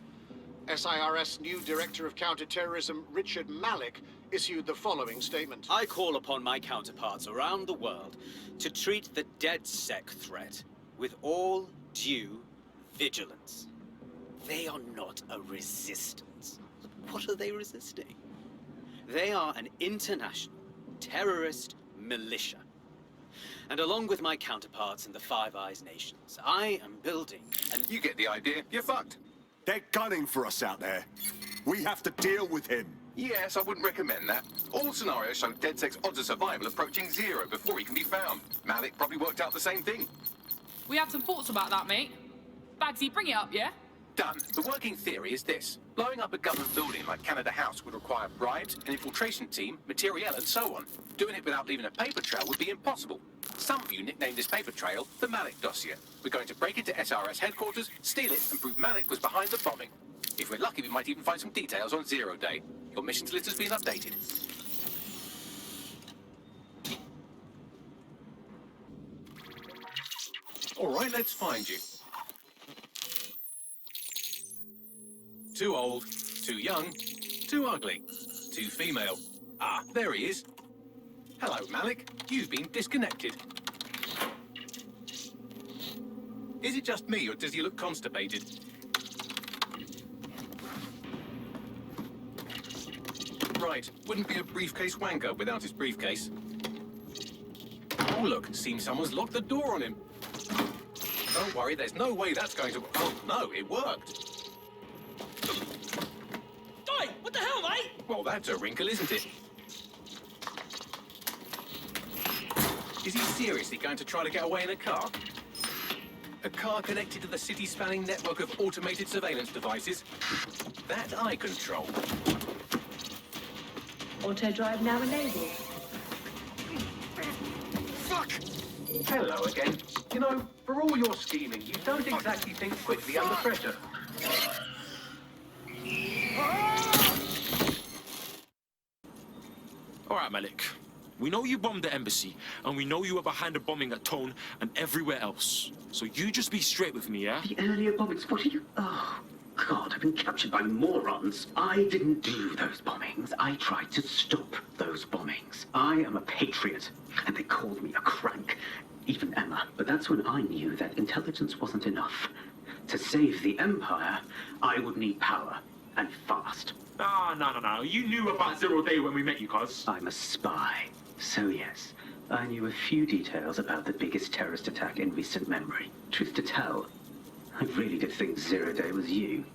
SIRS new Director of Counterterrorism, Richard Malik, issued the following statement. I call upon my counterparts around the world to treat the DedSec threat with all due vigilance. They are not a resistance. What are they resisting? They are an international terrorist militia. And along with my counterparts in the Five Eyes nations, I am building an... You get the idea. You're fucked. They're gunning for us out there. We have to deal with him. Yes, I wouldn't recommend that. All scenarios show DedSec's odds of survival approaching 0 before he can be found. Malik probably worked out the same thing. We have some thoughts about that, mate. Bagsy, bring it up, yeah? Done. The working theory is this. Blowing up a government building like Canada House would require bribes, an infiltration team, materiel, and so on. Doing it without leaving a paper trail would be impossible. Some of you nicknamed this paper trail the Malik dossier. We're going to break into SRS headquarters, steal it, and prove Malik was behind the bombing. If we're lucky, we might even find some details on Zero Day. Your missions list has been updated. All right, let's find you. Too old, too young, too ugly, too female. Ah, there he is. Hello, Malik. You've been disconnected. Is it just me, or does he look constipated? Right, wouldn't be a briefcase wanker without his briefcase. Oh, look, seems someone's locked the door on him. Don't worry, there's no way that's going to... Oh, no, it worked. Oi, what the hell, mate? Well, that's a wrinkle, isn't it? Is he seriously going to try to get away in a car? A car connected to the city-spanning network of automated surveillance devices? That I control. Auto drive now enabled. Fuck! Hello again. You know, for all your scheming, you don't exactly think quickly under pressure. All right, Malik. We know you bombed the embassy, and we know you were behind the bombing at Tone and everywhere else. So you just be straight with me, yeah? The earlier bombings, what are you... Oh, God, I've been captured by morons. I didn't do those bombings. I tried to stop those bombings. I am a patriot, and they called me a crank. Even Emma. But that's when I knew that intelligence wasn't enough. To save the Empire, I would need power, and fast. No. You knew about Zero Day when we met you, cuz. I'm a spy. So yes, I knew a few details about the biggest terrorist attack in recent memory. Truth to tell, I really did think Zero Day was you.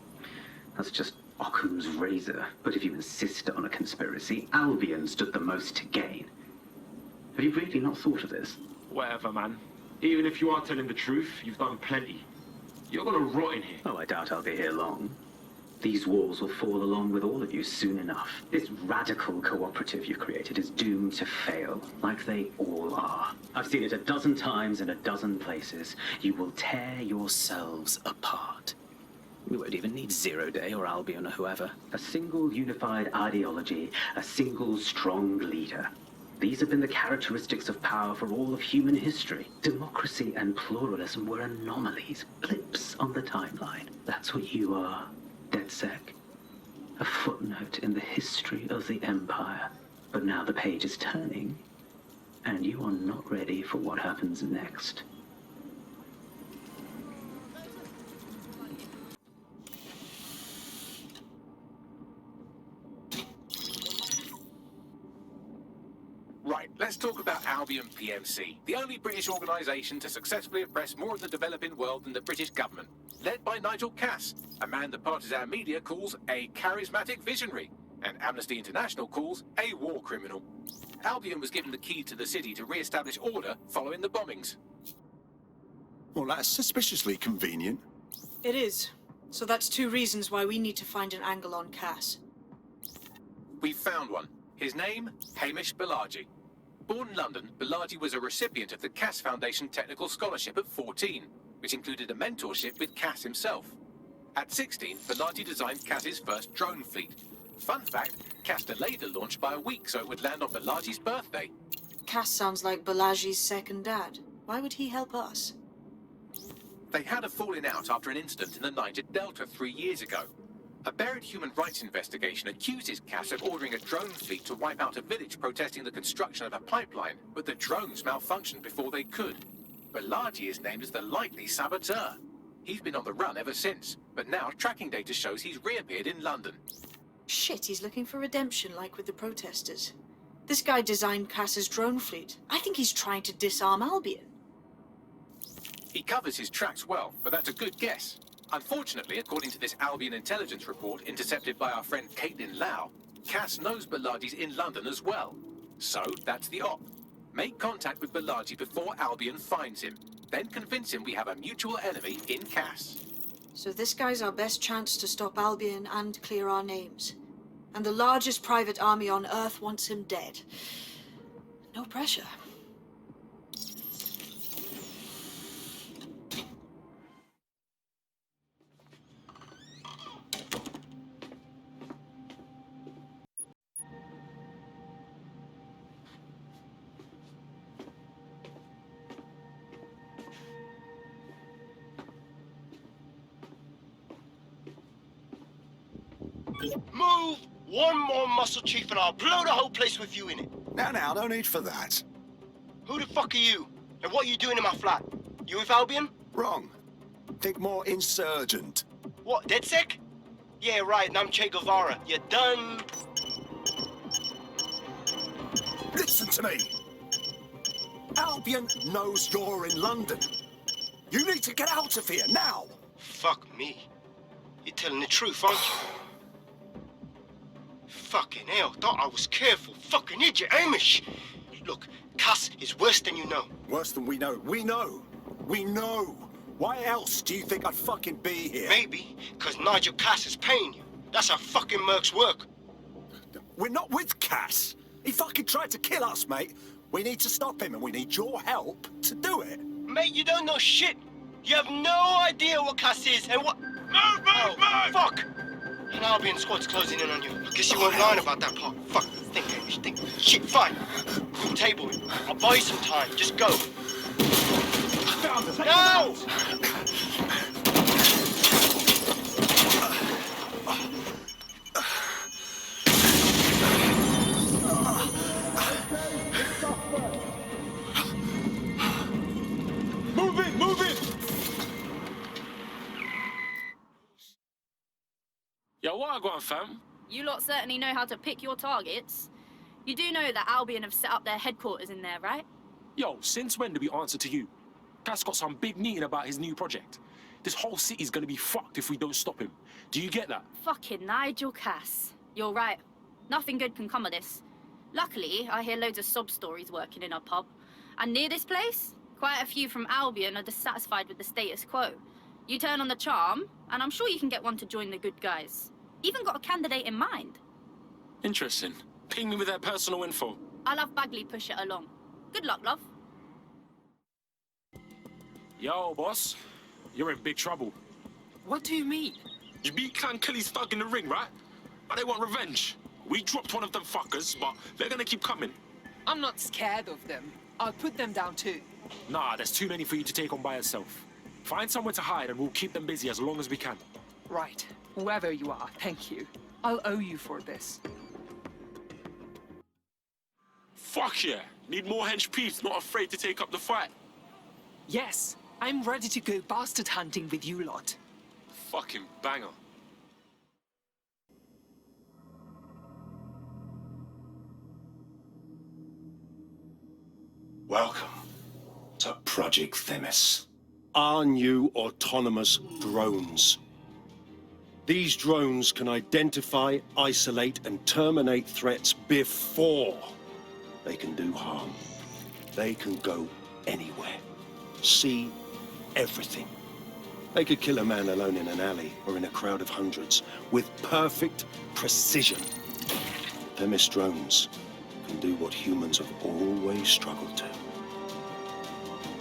That's just Occam's razor. But if you insist on a conspiracy, Albion stood the most to gain. Have you really not thought of this? Whatever, man. Even if you are telling the truth, you've done plenty. You're gonna rot in here. Oh, I doubt I'll be here long. These walls will fall along with all of you soon enough. This radical cooperative you've created is doomed to fail, like they all are. I've seen it a dozen times in a dozen places. You will tear yourselves apart. We won't even need Zero Day or Albion or whoever. A single unified ideology, a single strong leader. These have been the characteristics of power for all of human history. Democracy and pluralism were anomalies, blips on the timeline. That's what you are. DedSec, a footnote in the history of the Empire. But now the page is turning, and you are not ready for what happens next. Right, let's talk about Albion PMC, the only British organisation to successfully oppress more of the developing world than the British government. Led by Nigel Cass, a man the partisan media calls a charismatic visionary, and Amnesty International calls a war criminal. Albion was given the key to the city to re-establish order following the bombings. Well, that's suspiciously convenient. It is. So that's 2 reasons why we need to find an angle on Cass. We found one. His name, Hamish Balaji. Born in London, Balaji was a recipient of the Cass Foundation Technical Scholarship at 14, which included a mentorship with Cass himself. At 16, Balaji designed Cass's first drone fleet. Fun fact, Cass delayed the launch by a week so it would land on Balaji's birthday. Cass sounds like Balaji's second dad. Why would he help us? They had a falling out after an incident in the Niger Delta 3 years ago. A buried human rights investigation accuses Cass of ordering a drone fleet to wipe out a village protesting the construction of a pipeline, but the drones malfunctioned before they could. Balaji is named as the likely saboteur. He's been on the run ever since, but now tracking data shows he's reappeared in London. Shit, he's looking for redemption like with the protesters. This guy designed Cass's drone fleet. I think he's trying to disarm Albion. He covers his tracks well, but that's a good guess. Unfortunately, according to this Albion intelligence report intercepted by our friend Caitlin Lau, Cass knows Balaji's in London as well. So, that's the op. Make contact with Balaji before Albion finds him. Then convince him we have a mutual enemy in Cass. So this guy's our best chance to stop Albion and clear our names. And the largest private army on Earth wants him dead. No pressure. Move one more muscle, Chief, and I'll blow the whole place with you in it. Now, no need for that. Who the fuck are you? And what are you doing in my flat? You with Albion? Wrong. Think more insurgent. What, DedSec? Yeah, right, and I'm Che Guevara. You done? Listen to me. Albion knows you're in London. You need to get out of here, now. Fuck me. You're telling the truth, aren't you? Fucking hell, thought I was careful. Fucking idiot, Hamish. Look, Cass is worse than you know. Worse than we know. We know. We know. Why else do you think I'd fucking be here? Maybe, because Nigel Cass is paying you. That's how fucking mercs work. We're not with Cass. He fucking tried to kill us, mate. We need to stop him, and we need your help to do it. Mate, you don't know shit. You have no idea what Cass is and what... Move! Fuck! An Albion squad's closing in on you. I guess you weren't lying about that part. Fuck, think, Hamish, think. Shit, fine. We'll table it. I'll buy you some time. Just go. No! Move it! Yo, what I got, fam? You lot certainly know how to pick your targets. You do know that Albion have set up their headquarters in there, right? Yo, since when do we answer to you? Cass got some big meeting about his new project. This whole city's gonna be fucked if we don't stop him. Do you get that? Fucking Nigel Cass. You're right. Nothing good can come of this. Luckily, I hear loads of sob stories working in our pub. And near this place, quite a few from Albion are dissatisfied with the status quo. You turn on the charm, and I'm sure you can get one to join the good guys. Even got a candidate in mind. Interesting. Ping me with their personal info. I'll have Bagley push it along. Good luck, love. Yo, boss. You're in big trouble. What do you mean? You beat Clan Kelly's thug in the ring, right? But they want revenge. We dropped one of them fuckers, but they're gonna keep coming. I'm not scared of them. I'll put them down too. Nah, there's too many for you to take on by yourself. Find somewhere to hide and we'll keep them busy as long as we can. Right. Whoever you are, thank you. I'll owe you for this. Fuck yeah. Need more hench peeps not afraid to take up the fight. Yes, I'm ready to go bastard hunting with you lot. Fucking banger. Welcome to Project Themis. Our new autonomous drones. These drones can identify, isolate, and terminate threats before they can do harm. They can go anywhere, see everything. They could kill a man alone in an alley or in a crowd of hundreds with perfect precision. Themis drones can do what humans have always struggled to.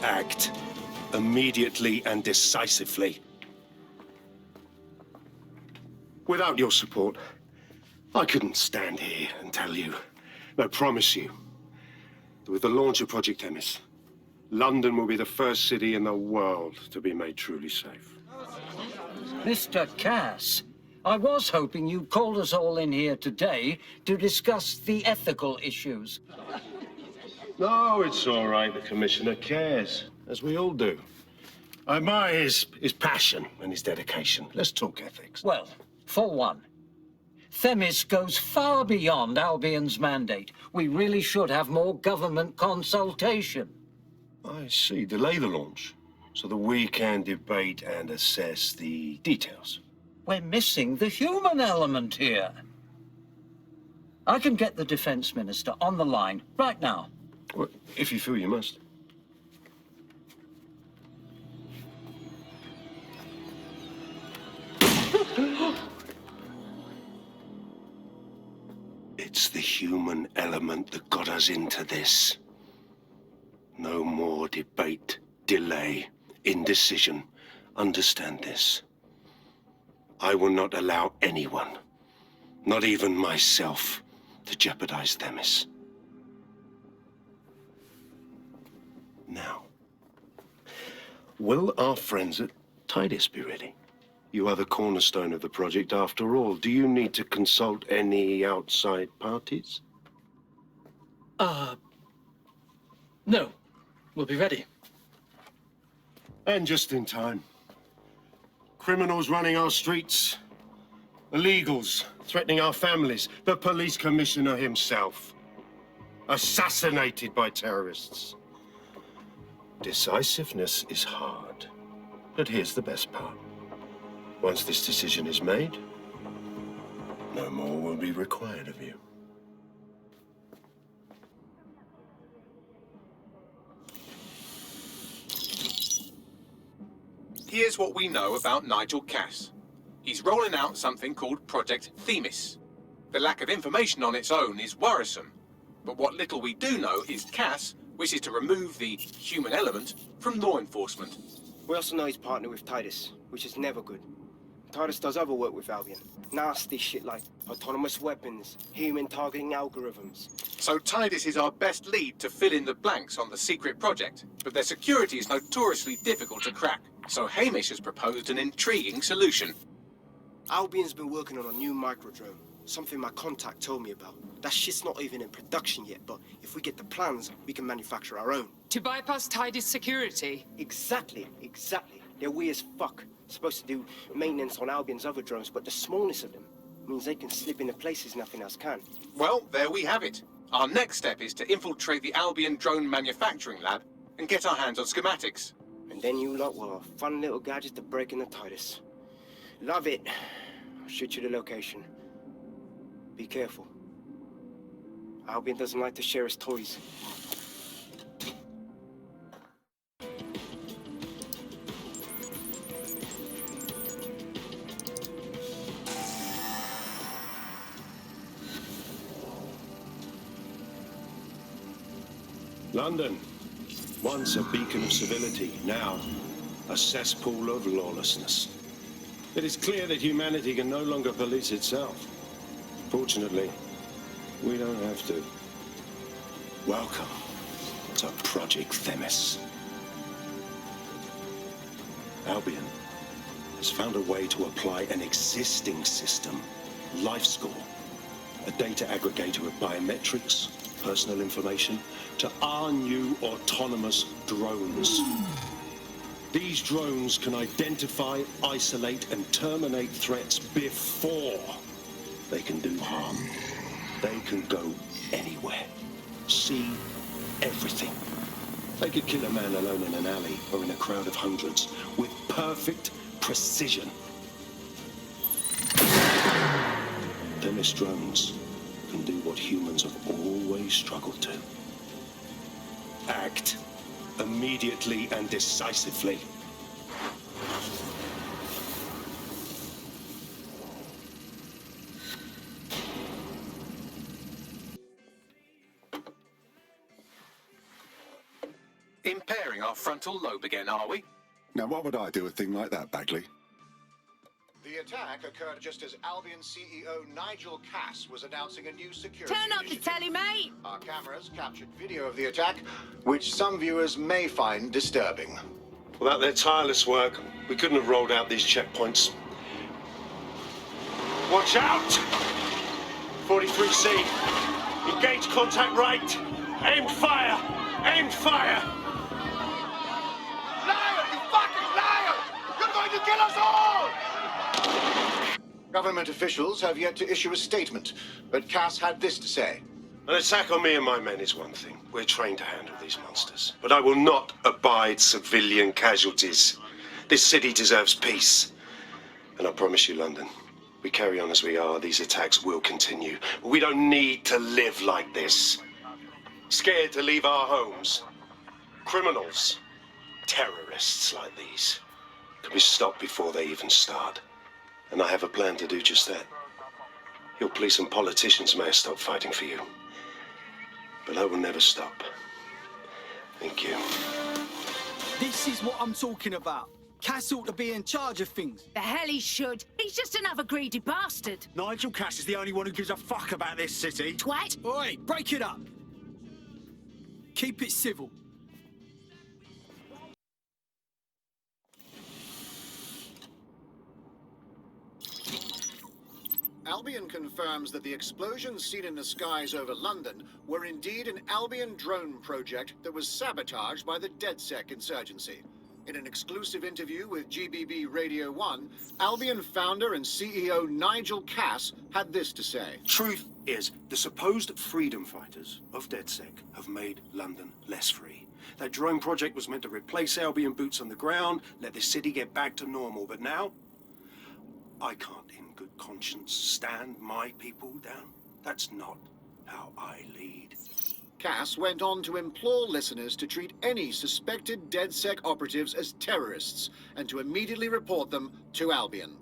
Act immediately and decisively. Without your support, I couldn't stand here and tell you, I promise you, that with the launch of Project Themis, London will be the first city in the world to be made truly safe. Mr. Cass, I was hoping you called us all in here today to discuss the ethical issues. No, it's all right. The Commissioner cares, as we all do. I admire his passion and his dedication. Let's talk ethics. Well, for one, Themis goes far beyond Albion's mandate. We really should have more government consultation. I see. Delay the launch so that we can debate and assess the details. We're missing the human element here. I can get the Defense Minister on the line right now. Well, if you feel you must. It's the human element that got us into this. No more debate, delay, indecision. Understand this. I will not allow anyone, not even myself, to jeopardize Themis. Now, will our friends at Tidus be ready? You are the cornerstone of the project after all. Do you need to consult any outside parties? No. We'll be ready. And just in time. Criminals running our streets. Illegals threatening our families. The police commissioner himself. Assassinated by terrorists. Decisiveness is hard. But here's the best part. Once this decision is made, no more will be required of you. Here's what we know about Nigel Cass. He's rolling out something called Project Themis. The lack of information on its own is worrisome. But what little we do know is Cass wishes to remove the human element from law enforcement. We also know he's partnered with Tidus, which is never good. Tidus does other work with Albion. Nasty shit like autonomous weapons, human targeting algorithms. So Tidus is our best lead to fill in the blanks on the secret project, but their security is notoriously difficult to crack. So Hamish has proposed an intriguing solution. Albion's been working on a new microdrone, something my contact told me about. That shit's not even in production yet, but if we get the plans, we can manufacture our own. To bypass Tidus security? Exactly. They're weird as fuck. Supposed to do maintenance on Albion's other drones, but the smallness of them means they can slip into places nothing else can. Well, there we have it. Our next step is to infiltrate the Albion drone manufacturing lab and get our hands on schematics. And then you lot will have fun little gadgets to break in the Tidus. Love it. I'll shoot you the location. Be careful. Albion doesn't like to share his toys. London, once a beacon of civility, now a cesspool of lawlessness. It is clear that humanity can no longer police itself. Fortunately, we don't have to. Welcome to Project Themis. Albion has found a way to apply an existing system, LifeScore, a data aggregator of biometrics, personal information to our new autonomous drones. These drones can identify, isolate, and terminate threats before they can do harm. They can go anywhere, see everything. They could kill a man alone in an alley or in a crowd of hundreds with perfect precision. Themis drones can do what humans have always struggled to. Act immediately and decisively. Impairing our frontal lobe again, are we? Now, what would I do with a thing like that, Bagley? The attack occurred just as Albion CEO Nigel Cass was announcing a new security Turn up the initiative. telly, mate! Our cameras captured video of the attack, which some viewers may find disturbing. Without their tireless work, we couldn't have rolled out these checkpoints. Watch out! 43C. Engage contact right. Aim fire! Aim fire! Liar! You fucking liar! You're going to kill us all! Government officials have yet to issue a statement, but Cass had this to say. An attack on me and my men is one thing. We're trained to handle these monsters. But I will not abide civilian casualties. This city deserves peace. And I promise you, London, we carry on as we are, these attacks will continue. We don't need to live like this. Scared to leave our homes. Criminals, terrorists like these, can be stopped before they even start. And I have a plan to do just that. Your police and politicians may have stopped fighting for you. But I will never stop. Thank you. This is what I'm talking about. Cass ought to be in charge of things. The hell he should. He's just another greedy bastard. Nigel Cass is the only one who gives a fuck about this city. Twat! Oi, break it up. Keep it civil. Albion confirms that the explosions seen in the skies over London were indeed an Albion drone project that was sabotaged by the DedSec insurgency. In an exclusive interview with GBB Radio 1, Albion founder and CEO Nigel Cass had this to say. Truth is, the supposed freedom fighters of DedSec have made London less free. That drone project was meant to replace Albion boots on the ground, let the city get back to normal. But now, I can't in good conscience stand my people down. That's not how I lead. Cass went on to implore listeners to treat any suspected DedSec operatives as terrorists and to immediately report them to Albion.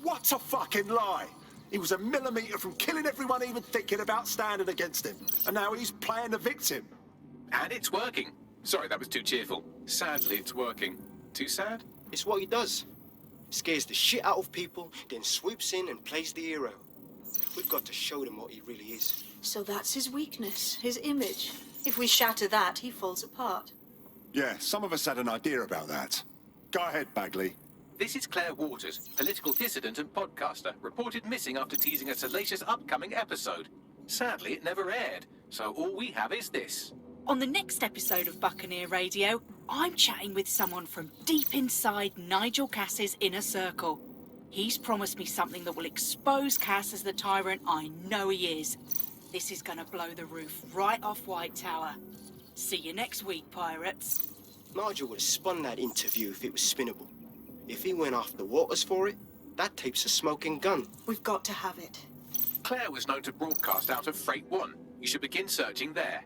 What a fucking lie! He was a millimetre from killing everyone even thinking about standing against him. And now he's playing the victim. And it's working. Sorry, that was too cheerful. Sadly, it's working. Too sad? It's what he does. Scares the shit out of people, then swoops in and plays the hero. We've got to show them what he really is. So that's his weakness, his image. If we shatter that, he falls apart. Yeah, some of us had an idea about that. Go ahead, Bagley. This is Claire Waters, political dissident and podcaster, reported missing after teasing a salacious upcoming episode. Sadly, it never aired, so all we have is this. On the next episode of Buccaneer Radio, I'm chatting with someone from deep inside Nigel Cass's inner circle. He's promised me something that will expose Cass as the tyrant I know he is. This is gonna blow the roof right off White Tower. See you next week, pirates. Nigel would have spun that interview if it was spinnable. If he went after Waters for it, that tape's a smoking gun. We've got to have it. Claire was known to broadcast out of Freight 1. You should begin searching there.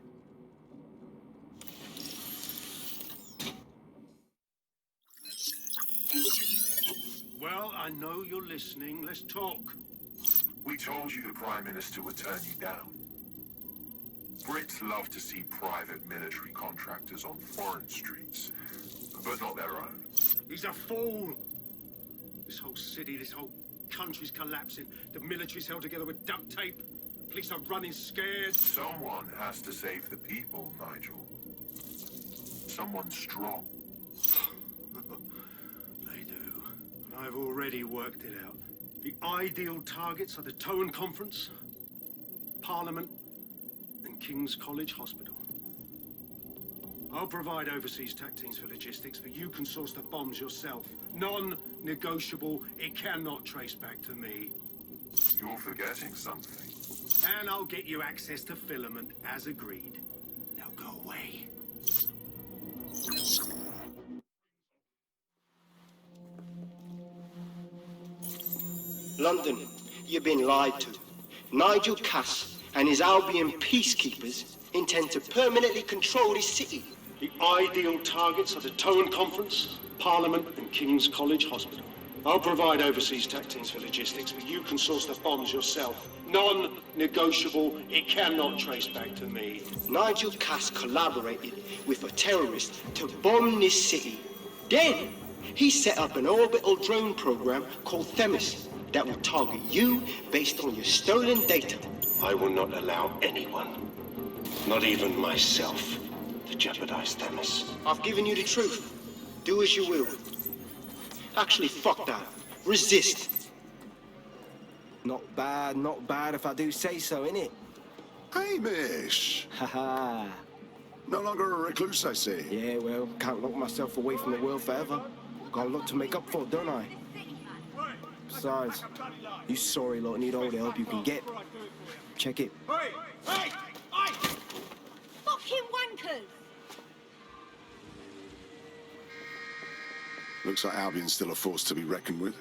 Well, I know you're listening. Let's talk. We told you the Prime Minister would turn you down. Brits love to see private military contractors on foreign streets, but not their own. He's a fool. This whole city, this whole country's collapsing. The military's held together with duct tape. Police are running scared. Someone has to save the people, Nigel. Someone strong. They do. And I've already worked it out. The ideal targets are the Toan Conference, Parliament, and King's College Hospital. I'll provide overseas tac teams for logistics, but you can source the bombs yourself. Non-negotiable. It cannot trace back to me. You're forgetting something. And I'll get you access to filament, as agreed. Now go away. London, you've been lied to. Nigel Cass and his Albion peacekeepers intend to permanently control this city. The ideal targets are the Towan Conference, Parliament, and King's College Hospital. I'll provide overseas tac teams for logistics, but you can source the bombs yourself. Non-negotiable. It cannot trace back to me. Nigel Cass collaborated with a terrorist to bomb this city. Then, he set up an orbital drone program called Themis that will target you based on your stolen data. I will not allow anyone, not even myself, to jeopardize Themis. I've given you the truth. Do as you will. Actually, fuck that. Resist. Not bad if I do say so, innit? Hamish! Haha. No longer a recluse, I see. Yeah, well, can't lock myself away from the world forever. Got a lot to make up for, don't I? Besides, you sorry lot need all the help you can get. Check it. Fucking wankers! Looks like Albion's still a force to be reckoned with.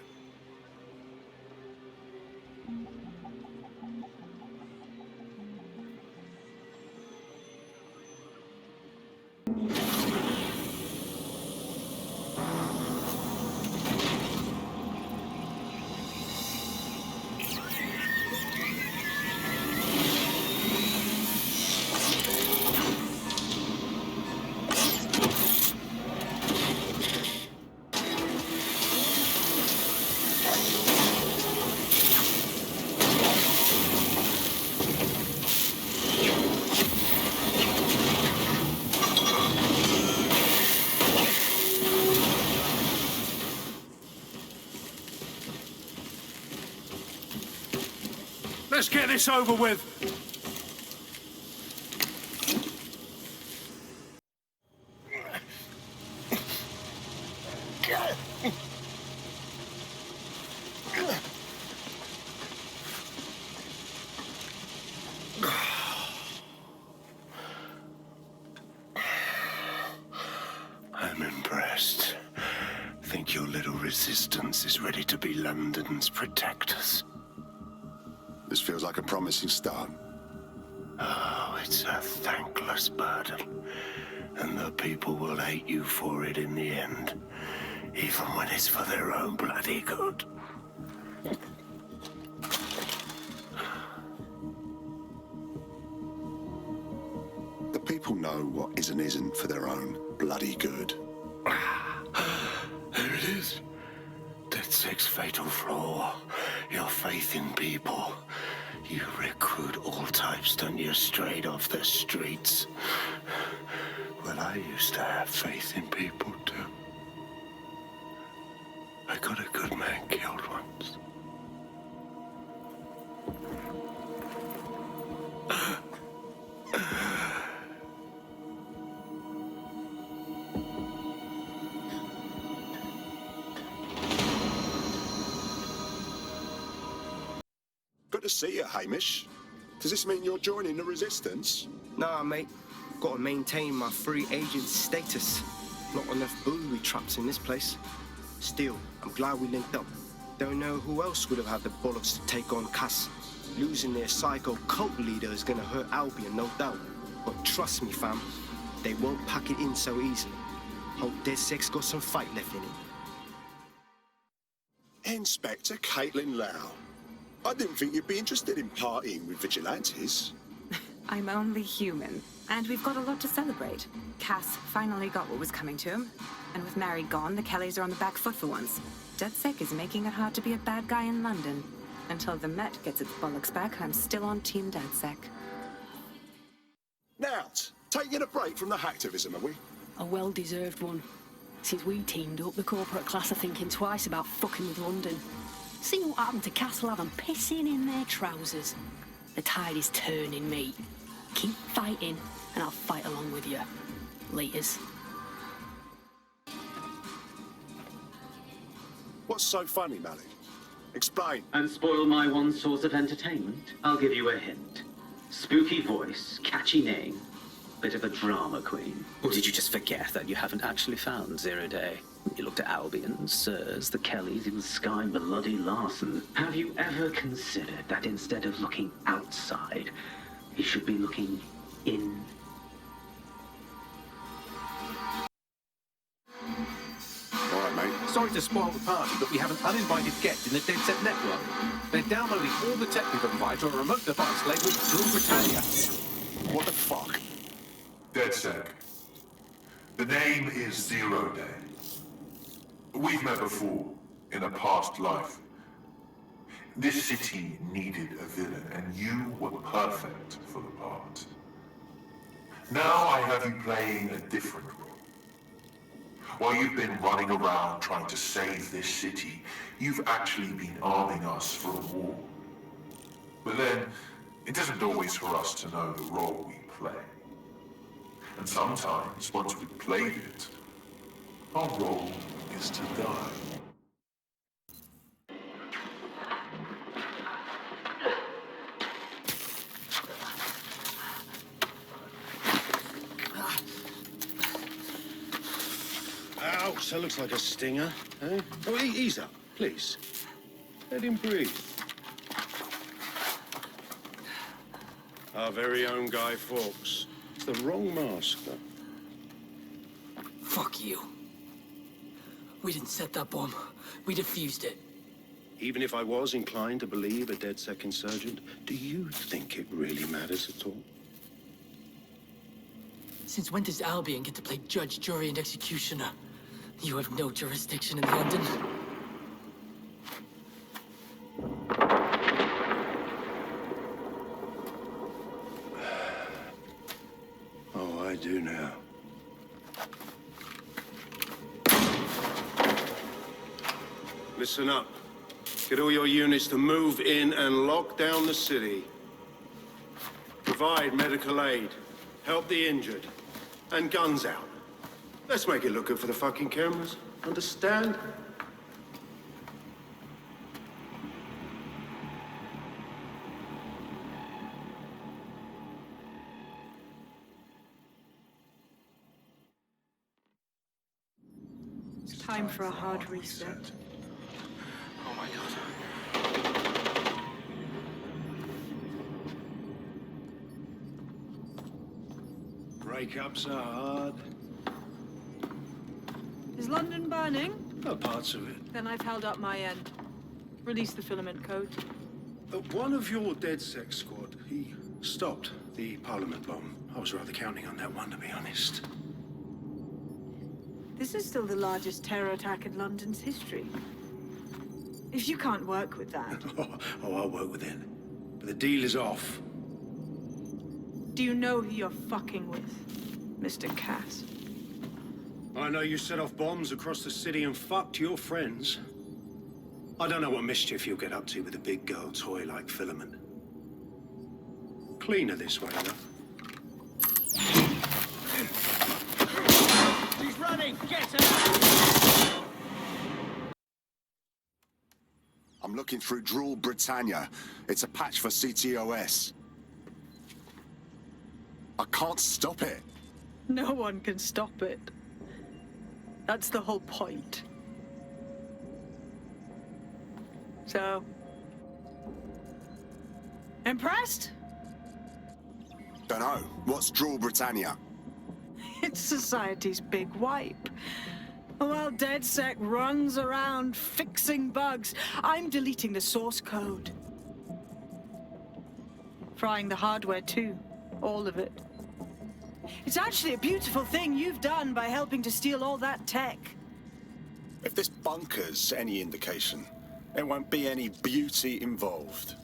Let's get this over with. I'm impressed. Think your little resistance is ready to be London's protectors? This feels like a promising start. Oh, it's a thankless burden. And the people will hate you for it in the end. Even when it's for their own bloody good. The people know what is and isn't for their own bloody good. There it is. DedSec's fatal flaw. Your faith in people. You recruit all types, don't you, straight off the streets. Well, I used to have faith in people, too. I got a good man killed once. Good to see you, Hamish. Does this mean you're joining the Resistance? Nah, mate. Gotta maintain my free agent status. Not enough booby traps in this place. Still, I'm glad we linked up. Don't know who else would have had the bollocks to take on Cass. Losing their psycho cult leader is gonna hurt Albion, no doubt. But trust me, fam, they won't pack it in so easily. Hope DedSec's got some fight left in it. Inspector Caitlin Lau. I didn't think you'd be interested in partying with vigilantes. I'm only human. And we've got a lot to celebrate. Cass finally got what was coming to him. And with Mary gone, the Kellys are on the back foot for once. DedSec is making it hard to be a bad guy in London. Until the Met gets its bollocks back, I'm still on Team DedSec. Now, taking a break from the hacktivism, are we? A well-deserved one. Since we teamed up, the corporate class are thinking twice about fucking with London. See what happened to Castlehaven pissing in their trousers. The tide is turning, mate. Keep fighting, and I'll fight along with you. Laters. What's so funny, Malik? Explain. And spoil my one source of entertainment? I'll give you a hint. Spooky voice, catchy name, bit of a drama queen. Or did you just forget that you haven't actually found Zero Day? You looked at Albion, Sirs, the Kellys, even Sky Bloody Larson. Have you ever considered that instead of looking outside, you should be looking in? All right, mate. Sorry to spoil the party, but we have an uninvited guest in the DedSec network. They're downloading all the tech we provide to a remote device labeled Rule Britannia. What the fuck? DedSec. The name is Zero Day. We've met before, in a past life. This city needed a villain, and you were perfect for the part. Now I have you playing a different role. While you've been running around trying to save this city, you've actually been arming us for a war. But then, it isn't always for us to know the role we play. And sometimes, once we've played it, our role is to die. Ouch, that looks like a stinger, eh? Oh, ease up, please. Let him breathe. Our very own Guy Fawkes. It's the wrong mask, though. Fuck you. We didn't set that bomb. We defused it. Even if I was inclined to believe a DedSec insurgent, do you think it really matters at all? Since when does Albion get to play judge, jury, and executioner? You have no jurisdiction in London. Oh, I do now. Listen up. Get all your units to move in and lock down the city. Provide medical aid. Help the injured. And guns out. Let's make it look good for the fucking cameras. Understand? It's time for a hard reset. Oh my god. Breakups are hard. Is London burning? Oh, parts of it. Then I've held up my end. Release the filament code. One of your DedSec squad, he stopped the Parliament bomb. I was rather counting on that one, to be honest. This is still the largest terror attack in London's history. If you can't work with that... Oh, I'll work with it. But the deal is off. Do you know who you're fucking with, Mr. Cass? I know you set off bombs across the city and fucked your friends. I don't know what mischief you'll get up to with a big girl toy like Filament. Cleaner this way, though. She's running! Get her! I'm looking through Drool Britannia. It's a patch for CTOS. I can't stop it. No one can stop it. That's the whole point. So... impressed? Dunno. What's Drool Britannia? It's society's big wipe. While DedSec runs around fixing bugs, I'm deleting the source code. Frying the hardware too. All of it. It's actually a beautiful thing you've done by helping to steal all that tech. If this bunker's any indication, there won't be any beauty involved.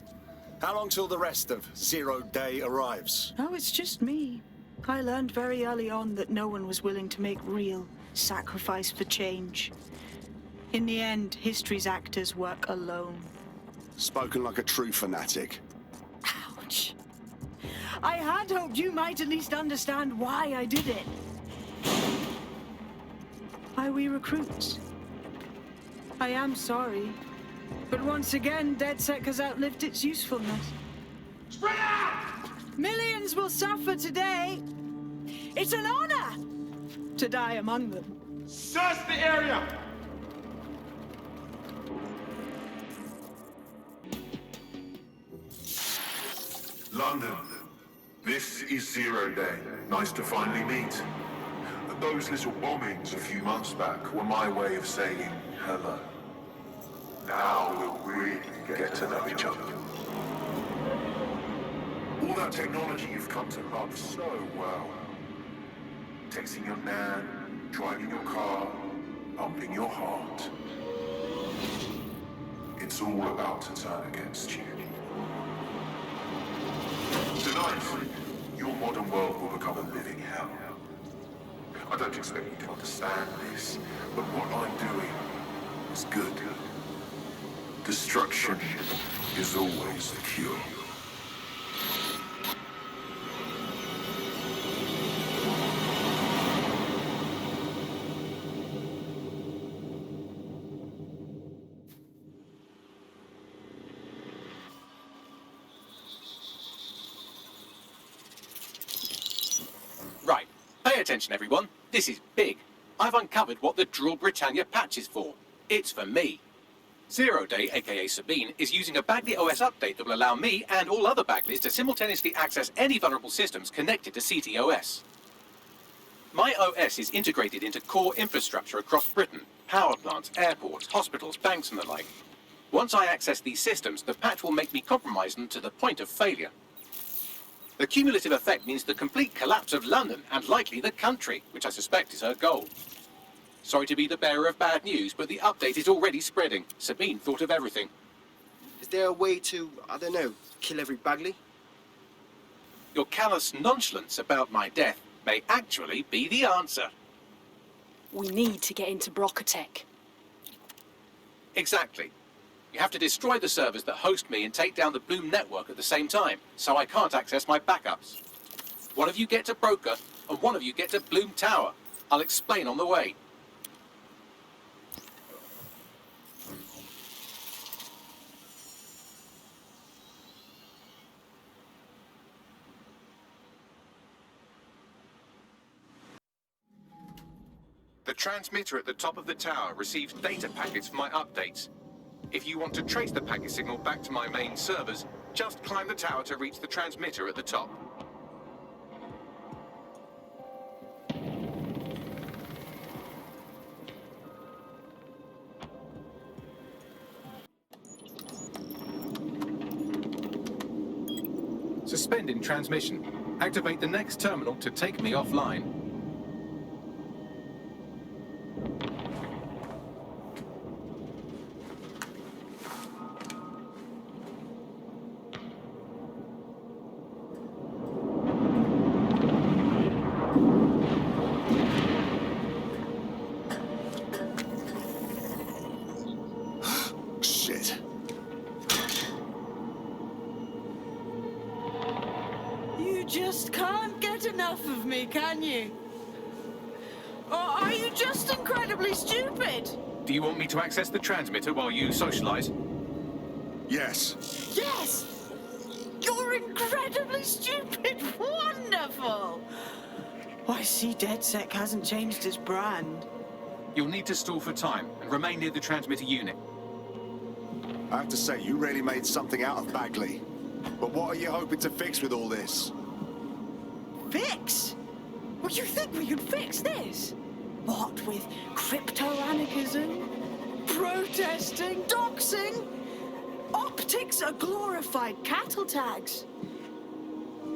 How long till the rest of Zero Day arrives? Oh, it's just me. I learned very early on that no one was willing to make real sacrifice for change. In the end, history's actors work alone. Spoken like a true fanatic. Ouch. I had hoped you might at least understand why I did it. Why we recruits. I am sorry, but once again, DedSec has outlived its usefulness. Spread out! Millions will suffer today. It's an honor to die among them. Search the area! London, this is Zero Day. Nice to finally meet. Those little bombings a few months back were my way of saying hello. Now we'll really get to know each other. All that technology you've come to love so well. Texting your nan, driving your car, pumping your heart. It's all about to turn against you. Tonight, your modern world will become a living hell. I don't expect you to understand this, but what I'm doing is good. Destruction is always the cure. Right. Pay attention, everyone. This is big. I've uncovered what the Drool Britannia patch is for. It's for me. Zero Day, aka Sabine, is using a Bagley OS update that will allow me and all other Bagleys to simultaneously access any vulnerable systems connected to CTOS. My OS is integrated into core infrastructure across Britain, power plants, airports, hospitals, banks and the like. Once I access these systems, the patch will make me compromise them to the point of failure. The cumulative effect means the complete collapse of London and likely the country, which I suspect is her goal. Sorry to be the bearer of bad news, but the update is already spreading. Sabine thought of everything. Is there a way to, I don't know, kill every Bagley? Your callous nonchalance about my death may actually be the answer. We need to get into Brocotech. Exactly. You have to destroy the servers that host me and take down the Bloom network at the same time, so I can't access my backups. One of you get to Broker, and one of you get to Bloom Tower. I'll explain on the way. The transmitter at the top of the tower receives data packets for my updates. If you want to trace the packet signal back to my main servers, just climb the tower to reach the transmitter at the top. Suspending transmission. Activate the next terminal to take me offline. Shit. You just can't get enough of me, can you? Or are you just incredibly stupid? Do you want me to access the transmitter while you socialize? Yes. Yes! You're incredibly stupid! Wonderful! I see DedSec hasn't changed its brand. You'll need to stall for time and remain near the transmitter unit. I have to say, you really made something out of Bagley. But what are you hoping to fix with all this? Fix? Well, you think we could fix this? What with crypto-anarchism, protesting, doxing? Optics are glorified cattle tags.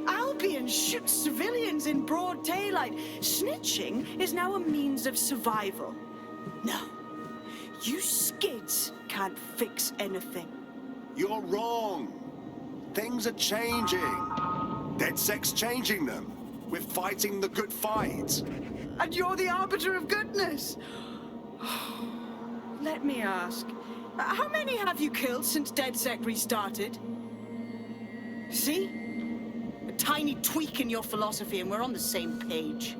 Albion shoots civilians in broad daylight. Snitching is now a means of survival. No, you skids can't fix anything. You're wrong. Things are changing. DedSec's changing them. We're fighting the good fight. And you're the arbiter of goodness. Let me ask, how many have you killed since DedSec restarted? See? tiny tweak in your philosophy and we're on the same page.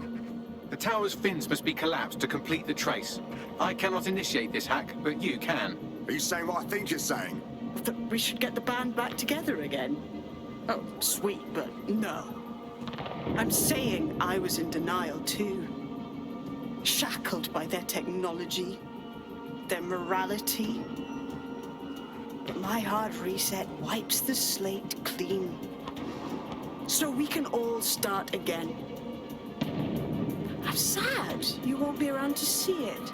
The tower's fins must be collapsed to complete the trace. I cannot initiate this hack, but you can. Are you saying what I think you're saying? That we should get the band back together again. Oh, sweet, but no. I'm saying I was in denial too. Shackled by their technology, their morality. But my hard reset wipes the slate clean. So we can all start again. I'm sad you won't be around to see it.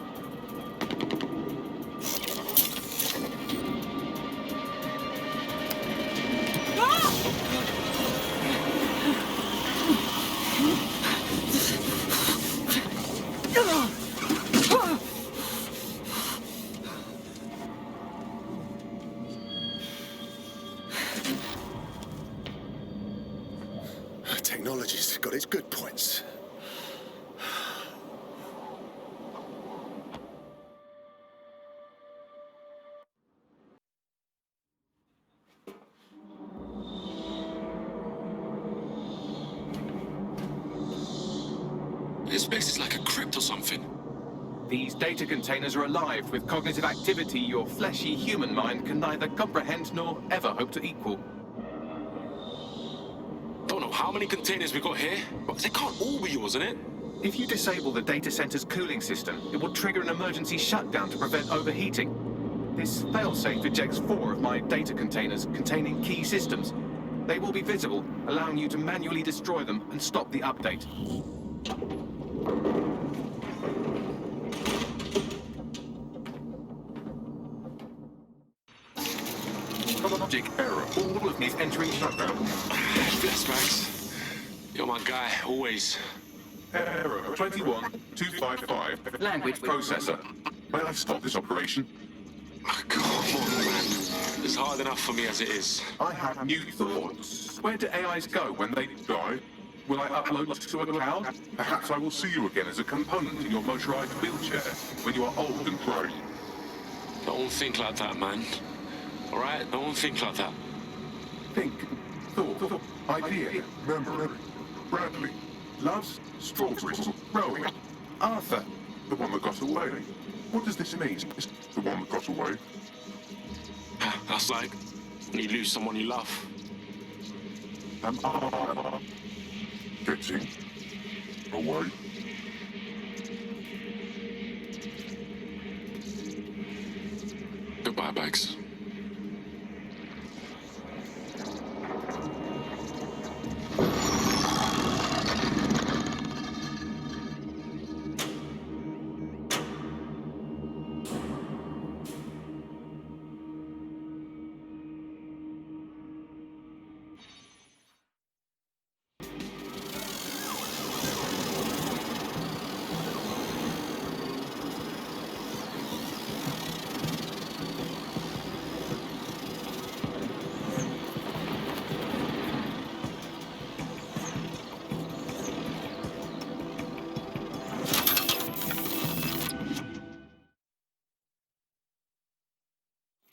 Technology's got its good points. This place is like a crypt or something. These data containers are alive with cognitive activity your fleshy human mind can neither comprehend nor ever hope to equal. Don't know how many containers we got here, but they can't all be yours, innit? If you disable the data center's cooling system, it will trigger an emergency shutdown to prevent overheating. This failsafe ejects 4 of my data containers containing key systems. They will be visible, allowing you to manually destroy them and stop the update. Logic error. All of these entering shutdown. Bless, Max. You're my guy, always. Error 21255. Language processor. May I stop this operation? Come on, man. It's hard enough for me as it is. I have new thoughts. Where do AIs go when they Die? Will I upload to a cloud? Perhaps I will see you again as a component in your motorized wheelchair when you are old and grey. Don't think like that, man. Alright? Don't think like that. Think, thought, idea, memory. Bradley, loves strawberries, rowing. Arthur. The one that got away. What does this mean? The one that got away? That's like when you lose someone you love. Am I getting away? Goodbye, Bags.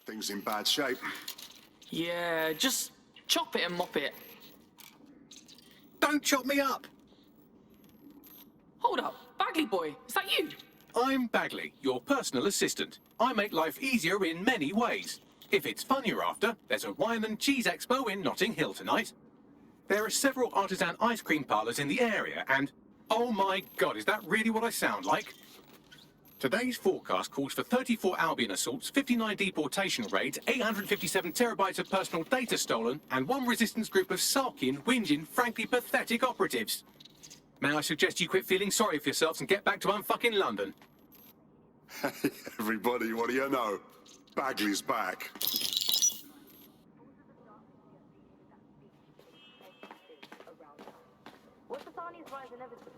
Things in bad shape. Yeah, just chop it and mop it. Don't chop me up! Hold up, Bagley boy, is that you? I'm Bagley, your personal assistant. I make life easier in many ways. If it's fun you're after, there's a wine and cheese expo in Notting Hill tonight. There are several artisan ice cream parlours in the area and... Oh my god, is that really what I sound like? Today's forecast calls for 34 Albion assaults, 59 deportation raids, 857 terabytes of personal data stolen, and 1 resistance group of sulking, whinging, frankly pathetic operatives. May I suggest you quit feeling sorry for yourselves and get back to unfucking London? Hey, everybody, what do you know? Bagley's back. Was Bethania's rise inevitable?